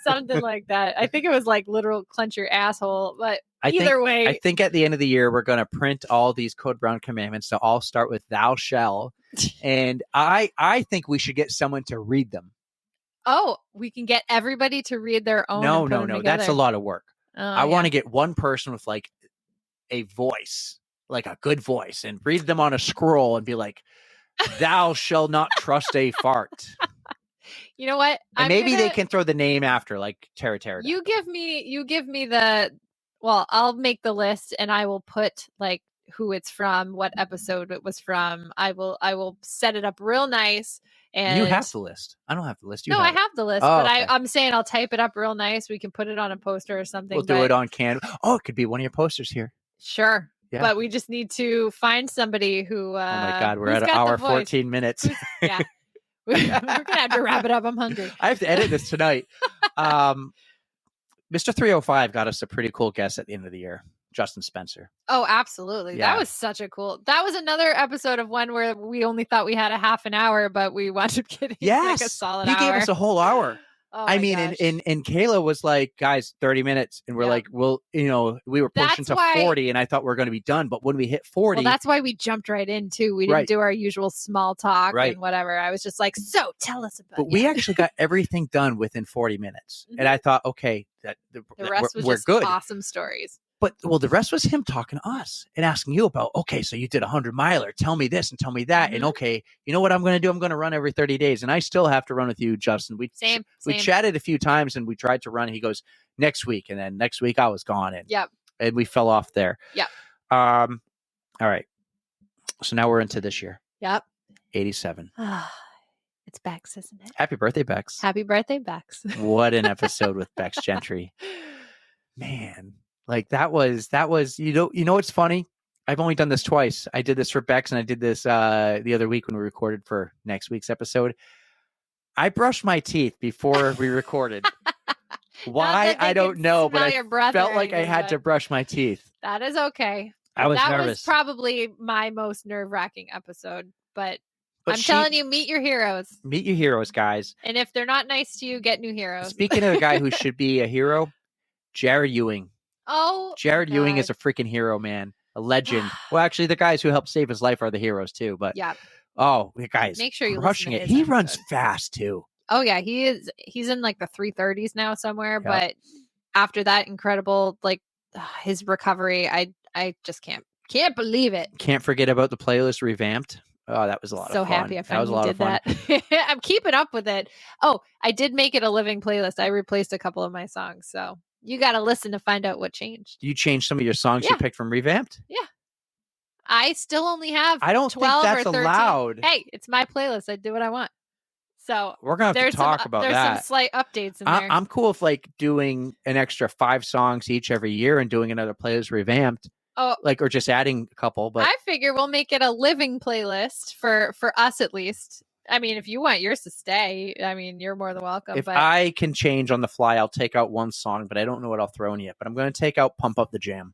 Something like that. I think it was like literal clench your asshole, but either way.
I think at the end of the year, we're going to print all these code brown commandments to all start with thou shall. And I think we should get someone to read them.
Oh, we can get everybody to read their own.
No. That's a lot of work. I want to get one person with like a voice, like a good voice, and read them on a scroll and be like, thou shall not trust a fart.
You know what?
And maybe they can throw the name after, like Tara.
You give me I'll make the list, and I will put like who it's from, what episode it was from. I will set it up real nice. And
you have the list. I don't have the list.
I have the list, but okay. I'm saying I'll type it up real nice. We can put it on a poster or something.
We'll do it on Canva. Oh, it could be one of your posters here.
Sure. Yeah. But we just need to find somebody who.
Oh my God, we're at an hour 14 minutes.
Yeah. We're going to have to wrap it up. I'm hungry.
I have to edit this tonight. Mr. 305 got us a pretty cool guest at the end of the year, Justin Spencer.
Oh, absolutely. Yeah. That was that was another episode of one where we only thought we had a half an hour, but we wound up getting like a solid hour.
He gave us a whole hour.
Oh,
I mean, and Kayla was like, guys, 30 minutes. And we're like, well, we were pushing to 40 and I thought we were going to be done. But when we hit 40.
Well, that's why we jumped right in too. We didn't do our usual small talk and whatever. I was just like, so tell us about it.
But we actually got everything done within 40 minutes. And I thought, okay,
the rest was just
good.
Awesome stories.
But the rest was him talking to us and asking you about, okay, so you did 100 miler. Tell me this and tell me that. And okay, you know what I'm going to do? I'm going to run every 30 days. And I still have to run with you, Justin. We chatted a few times and we tried to run. He goes, next week. And then next week I was gone. And we fell off there.
Yep.
All right. So now we're into this year.
Yep.
87.
It's Bex, isn't it?
Happy birthday, Bex.
Happy birthday, Bex.
What an episode with Bex Gentry. Man, like that was you know what's funny? I've only done this twice. I did this for Bex and I did this the other week when we recorded for next week's episode. I brushed my teeth before we recorded. Why? I don't know, but I felt like I had to brush my teeth.
That is okay.
I was
nervous.
nervous.
That was probably my most nerve-wracking episode, but I'm telling you, meet your heroes.
Meet your heroes, guys.
And if they're not nice to you, get new heroes.
Speaking of the guy who should be a hero, Jared Ewing.
Oh,
Jared Ewing is a freaking hero, man. A legend. Well, actually, the guys who helped save his life are the heroes too. But
yeah.
Oh, the guy's
make sure you
crushing it. He runs fast too.
Oh yeah, he's in like the 3:30s now somewhere. Yep. But after that incredible, like his recovery, I just can't believe it.
Can't forget about the playlist revamped. Oh, that was a lot of fun.
So happy I finally did that. I'm keeping up with it. Oh, I did make it a living playlist. I replaced a couple of my songs. So you got to listen to find out what changed.
You changed some of your songs you picked from revamped?
Yeah. I still only have
I don't
12
think that's
or 13.
Allowed.
Hey, it's my playlist. I do what I want. So
we're going to have to talk about that.
There's some slight updates in there.
I'm cool with like doing an extra 5 songs each every year and doing another playlist revamped.
Oh,
or just adding a couple. But
I figure we'll make it a living playlist for us at least. I mean, if you want yours to stay, I mean, you're more than welcome.
If I can change on the fly, I'll take out one song, but I don't know what I'll throw in yet. But I'm going to take out Pump Up the Jam.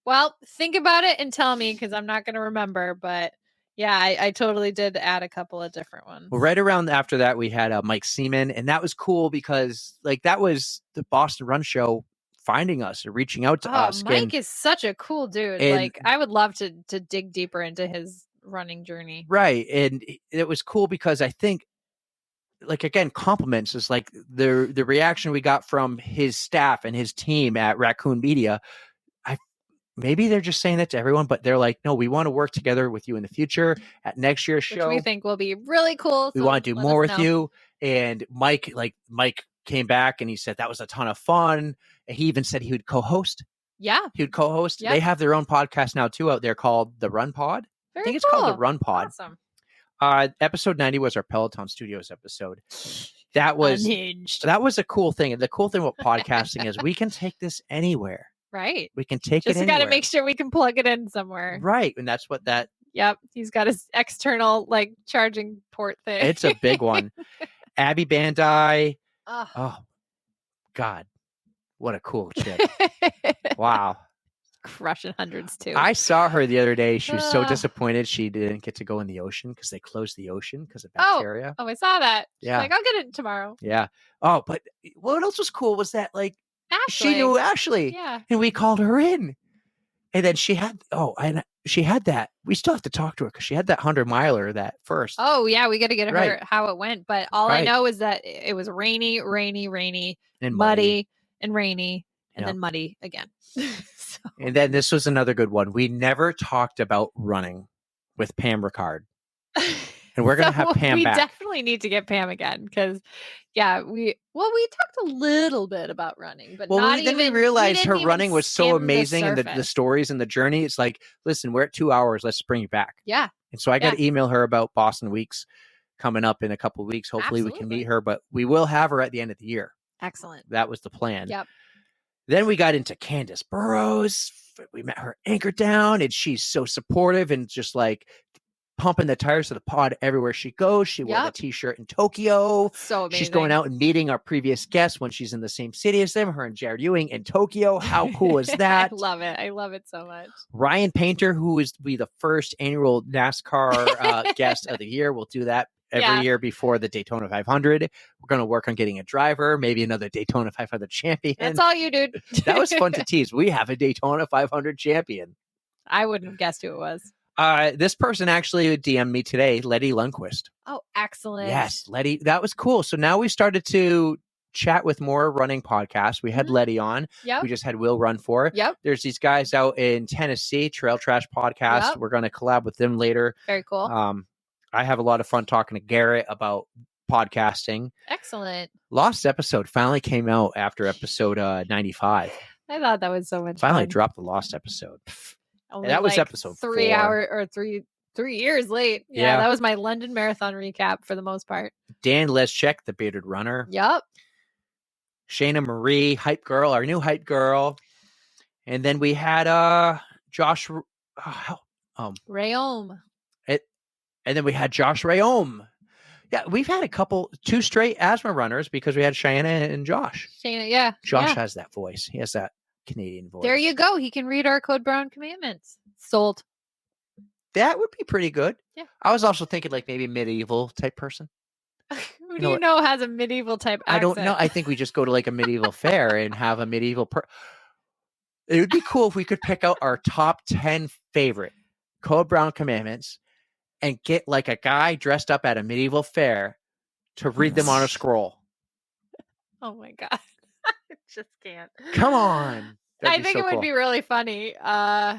Well, think about it and tell me because I'm not going to remember. But yeah, I totally did add a couple of different ones.
Well, right around after that, we had Mike Seaman, and that was cool because like that was the Boston Run Show finding us and reaching out to us.
Mike is such a cool dude. Like I would love to dig deeper into his running journey.
Right. And it was cool because I think like, again, compliments is like the reaction we got from his staff and his team at Raccoon Media. Maybe they're just saying that to everyone, but they're like, no, we want to work together with you in the future at next year's show.
Which we think will be really cool.
We want to do more with you. And Mike came back and he said that was a ton of fun. And he even said he would co-host.
Yeah.
He would co-host.
Yep.
They have their own podcast now too out there called The Run Pod.
Very
I think it's
cool.
called The Run Pod.
Awesome.
Episode 90 was our Peloton Studios episode. That was
Unhinged.
That was a cool thing. And the cool thing about podcasting is we can take this anywhere.
Right.
We can take
it anywhere. Just got to make sure we can plug it in somewhere.
Right. And that's what that.
Yep. He's got his external like charging port thing.
It's a big one. Abby Bandai.
Oh.
Oh, God. What a cool chick. Wow.
Crushing hundreds too.
I saw her the other day. She was so disappointed she didn't get to go in the ocean because they closed the ocean because of bacteria.
Oh, I saw that.
Yeah.
She's like, I'll get it tomorrow.
Yeah. Oh, but what else was cool was that like
Ashley.
she knew Ashley.
Yeah.
And we called her in. And then she had that. We still have to talk to her because she had that 100-miler that first.
Oh, yeah. We got to get her how it went. But all I know is that it was rainy, and muddy, and rainy, and then muddy again.
And then this was another good one. We never talked about running with Pam Ricard. And we're going to have Pam back.
We definitely need to get Pam again because, yeah, we talked a little bit about running, but
then we realized her running was so amazing and the stories and the journey. It's like, listen, we're at 2 hours. Let's bring you back.
Yeah.
And so I got to email her about Boston Weeks coming up in a couple of weeks. Hopefully we can meet her, but we will have her at the end of the year.
Excellent.
That was the plan.
Yep.
Then we got into Candace Burrows. We met her anchor down and she's so supportive and just like pumping the tires of the pod everywhere she goes. She wore the t-shirt in Tokyo.
So amazing.
She's going out and meeting our previous guests when she's in the same city as them, her and Jared Ewing in Tokyo. How cool is that?
I love it. I love it so much.
Ryan Painter, who is be the first annual NASCAR guest of the year. We'll do that every year before the Daytona 500. We're going to work on getting a driver, maybe another Daytona 500 champion.
That's all you, dude.
That was fun to tease. We have a Daytona 500 champion.
I wouldn't have guessed who it was.
This person actually DM'd me today, Letty Lundquist.
Oh, excellent.
Yes, Letty. That was cool. So now we started to chat with more running podcasts. We had Letty on.
Yep.
We just had Will Run For.
Yep.
There's these guys out in Tennessee, Trail Trash Podcast.
Yep.
We're going to collab with them later.
Very cool.
I have a lot of fun talking to Garrett about podcasting.
Excellent.
Lost episode finally came out after episode 95.
I thought that was so much
Finally
fun.
dropped the Lost episode.
Only
that was episode
3
4.
hour or 3 3 years late. Yeah, that was my London Marathon recap for the most part.
Dan Leschek, the bearded runner.
Yep.
Shayna Marie, hype girl, our new hype girl. And then we had Josh
Rayom.
And then we had Josh Rayom. Yeah, we've had 2 straight asthma runners because we had Cheyenne and Josh.
Shayna, yeah.
Josh has that voice. He has that Canadian voice.
There you go. He can read our Code Brown commandments. Sold.
That would be pretty good.
Yeah.
I was also thinking like maybe medieval type person.
Who do you know has a medieval type accent?
I don't know. I think we just go to like a medieval fair and have a medieval It would be cool if we could pick out our top 10 favorite Code Brown commandments and get like a guy dressed up at a medieval fair to read them on a scroll.
Oh my God. I just can't.
Come on.
I think it would be really funny. I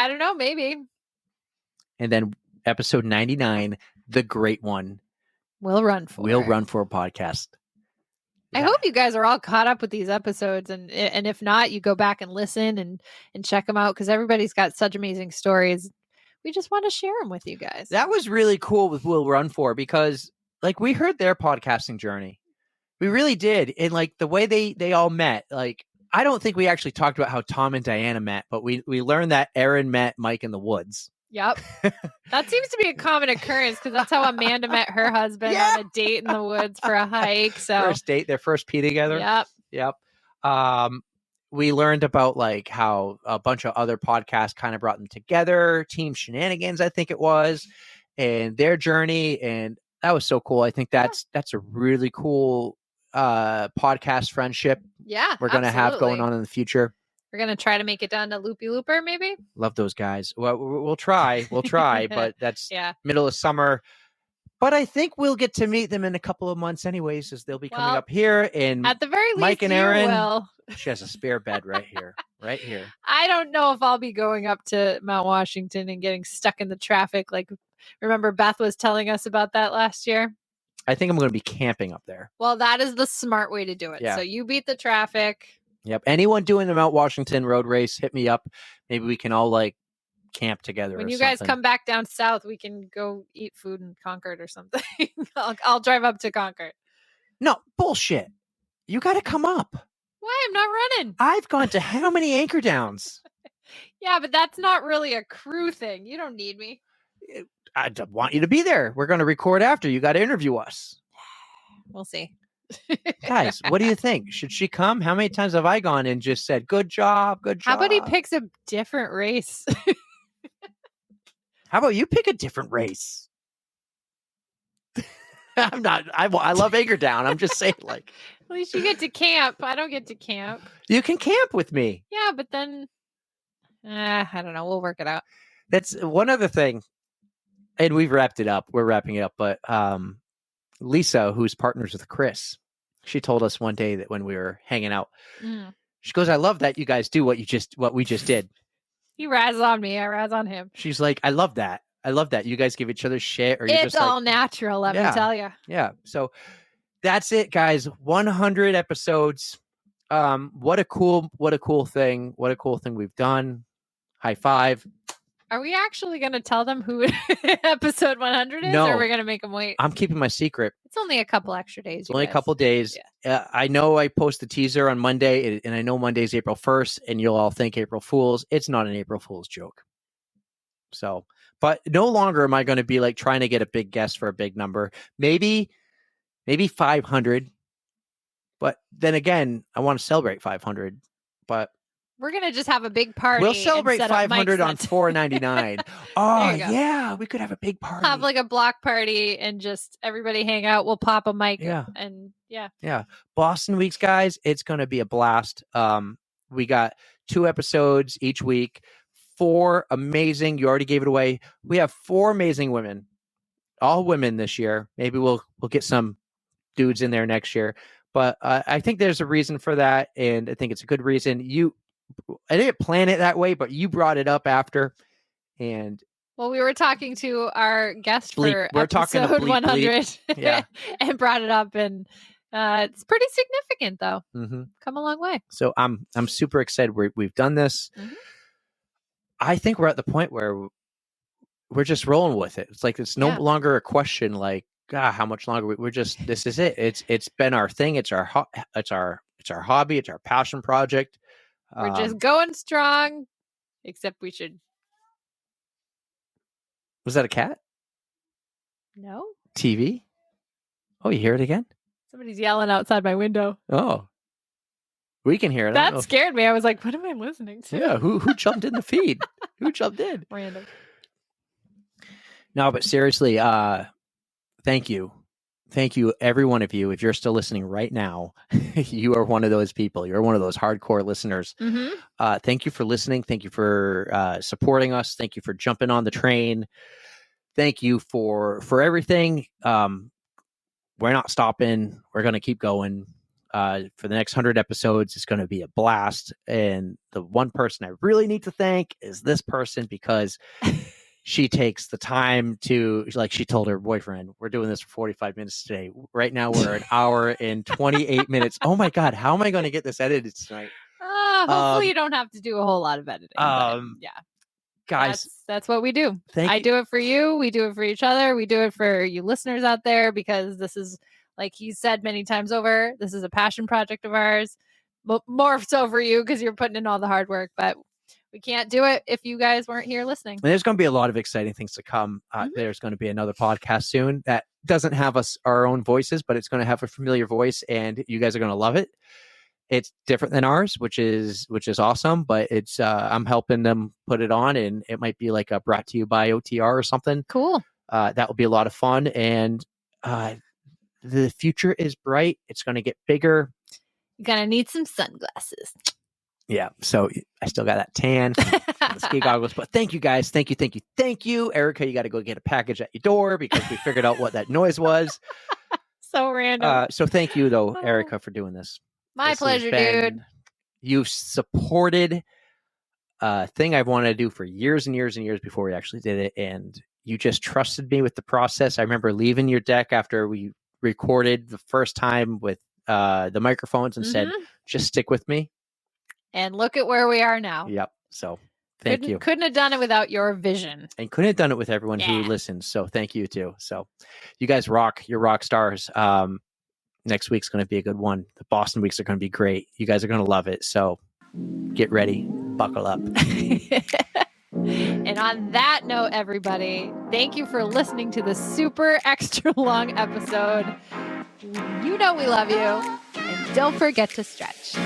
don't know, maybe.
And then episode 99, the great one.
We'll run for
a podcast.
I hope you guys are all caught up with these episodes, and if not, you go back and listen and check them out because everybody's got such amazing stories. We just want to share them with you guys.
That was really cool with We'll Run For because like we heard their podcasting journey. We really did. And like the way they all met, like I don't think we actually talked about how Tom and Diana met, but we learned that Aaron met Mike in the woods.
Yep. That seems to be a common occurrence because that's how Amanda met her husband on a date in the woods for a hike. So
first date, their first pee together.
Yep.
We learned about like how a bunch of other podcasts kind of brought them together, Team Shenanigans, I think it was, and their journey. And that was so cool. I think that's a really cool podcast friendship.
Yeah.
We're going to have going on in the future.
We're going to try to make it down to Loopy Looper, maybe.
Love those guys. Well, we'll try, but that's middle of summer. But I think we'll get to meet them in a couple of months anyways, as they'll be coming up here. And
at the very least,
Mike and Aaron, she has a spare bed right here.
I don't know if I'll be going up to Mount Washington and getting stuck in the traffic. Like, remember Beth was telling us about that last year?
I think I'm going to be camping up there.
Well, that is the smart way to do it. Yeah. So you beat the traffic.
Yep. Anyone doing the Mount Washington road race, hit me up. Maybe we can all like camp together.
When you guys come back down south, we can go eat food in Concord or something. I'll drive up to Concord.
No, bullshit. You got to come up.
Why? I'm not running.
I've gone to how many anchor downs?
Yeah, but that's not really a crew thing. You don't need me.
I want you to be there. We're going to record after. You got to interview us.
We'll see.
Guys, what do you think? Should she come? How many times have I gone and just said, good job?
How about he picks a different race?
How about you pick a different race? I love Anchor Down. I'm just saying, like.
At least you get to camp. I don't get to camp.
You can camp with me.
Yeah, but then, I don't know. We'll work it out.
That's one other thing. And we've wrapped it up. We're wrapping it up. But Lisa, who's partners with Chris, she told us one day that when we were hanging out, she goes, I love that you guys do what we just did.
He razz on me. I razz on him.
She's like, I love that. You guys give each other shit. Or
it's all natural, let me tell you.
Yeah. So that's it, guys. 100 episodes. What a cool thing. What a cool thing we've done. High five.
Are we actually going to tell them who episode 100 is?
No.
Or are we going to make them wait?
I'm keeping my secret.
It's only a couple extra days.
It's only a couple days. Yeah. I know I post the teaser on Monday, and I know Monday's April 1st, and you'll all think April Fool's. It's not an April Fool's joke. So, but no longer am I going to be like trying to get a big guess for a big number. Maybe 500. But then again, I want to celebrate 500. But
we're going to just have a big party.
We'll celebrate 500 on $4.99. Oh, yeah. We could have a big party.
Have like a block party and just everybody hang out. We'll pop a mic.
Yeah.
And yeah.
Boston weeks, guys. It's going to be a blast. We got 2 episodes each week. 4 amazing. You already gave it away. We have 4 amazing women. All women this year. Maybe we'll get some dudes in there next year. But I think there's a reason for that. And I think it's a good reason. I didn't plan it that way, but you brought it up after. And
well, we were talking to our guest for
episode
Bleep, 100
Bleep. Yeah.
and brought it up. And it's pretty significant, though.
Mm-hmm.
Come a long way.
So I'm super excited. We've done this.
Mm-hmm.
I think we're at the point where we're just rolling with it. It's like it's no
Yeah.
longer a question like, God, how much longer? We're just this is it. It's been our thing. It's our hobby. It's our passion project.
We're just going strong. Except we should.
Was that a cat?
No.
TV? Oh, you hear it again?
Somebody's yelling outside my window.
Oh, we can hear it.
That scared me. I was like, what am I listening to?
Yeah, who jumped in the feed? Who jumped in?
Random.
No, but seriously, thank you. Thank you, every one of you. If you're still listening right now, you are one of those people. You're one of those hardcore listeners.
Mm-hmm.
Thank you for listening. Thank you for supporting us. Thank you for jumping on the train. Thank you for everything. We're not stopping. We're going to keep going. For the next 100 episodes, it's going to be a blast. And the one person I really need to thank is this person, because she takes the time to, like she told her boyfriend, we're doing this for 45 minutes today. Right now, we're an hour and 28 minutes. Oh my God, how am I going to get this edited tonight?
Hopefully you don't have to do a whole lot of editing. Yeah.
Guys,
that's what we do.
I
do it for you. We do it for each other. We do it for you listeners out there, because this is, like he said many times over, this is a passion project of ours. But more so for you, because you're putting in all the hard work. But we can't do it if you guys weren't here listening.
And there's going to be a lot of exciting things to come. There's going to be another podcast soon that doesn't have our own voices, but it's going to have a familiar voice, and you guys are going to love it. It's different than ours, which is awesome, but it's I'm helping them put it on, and it might be like a brought to you by OTR or something.
Cool.
That will be a lot of fun, and the future is bright. It's going to get bigger.
You're going to need some sunglasses.
Yeah, so I still got that tan from the ski goggles, but thank you guys. Thank you. Erica, you got to go get a package at your door because we figured out what that noise was.
So random.
So thank you, though, Erica, for doing this.
My pleasure, dude.
You've supported a thing I've wanted to do for years and years and years before we actually did it, and you just trusted me with the process. I remember leaving your deck after we recorded the first time with the microphones and said, just stick with me.
And look at where we are now.
Yep. So thank you.
Couldn't have done it without your vision.
And couldn't have done it with everyone who listens. So thank you too. So you guys rock. You're rock stars. Next week's going to be a good one. The Boston weeks are going to be great. You guys are going to love it. So get ready. Buckle up.
And on that note, everybody, thank you for listening to the super extra long episode. You know we love you. And don't forget to stretch.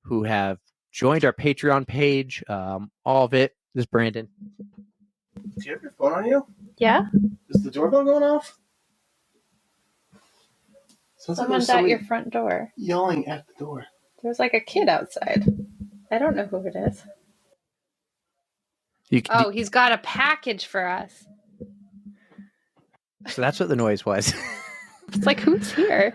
Who have joined our Patreon page. All of it. This is Brandon.
Do you have your phone on you?
Yeah.
Is the doorbell going off?
Someone's at your front door.
Yelling at the door.
There's like a kid outside. I don't know who it is. He's got a package for us.
So that's what the noise was.
It's like, who's here?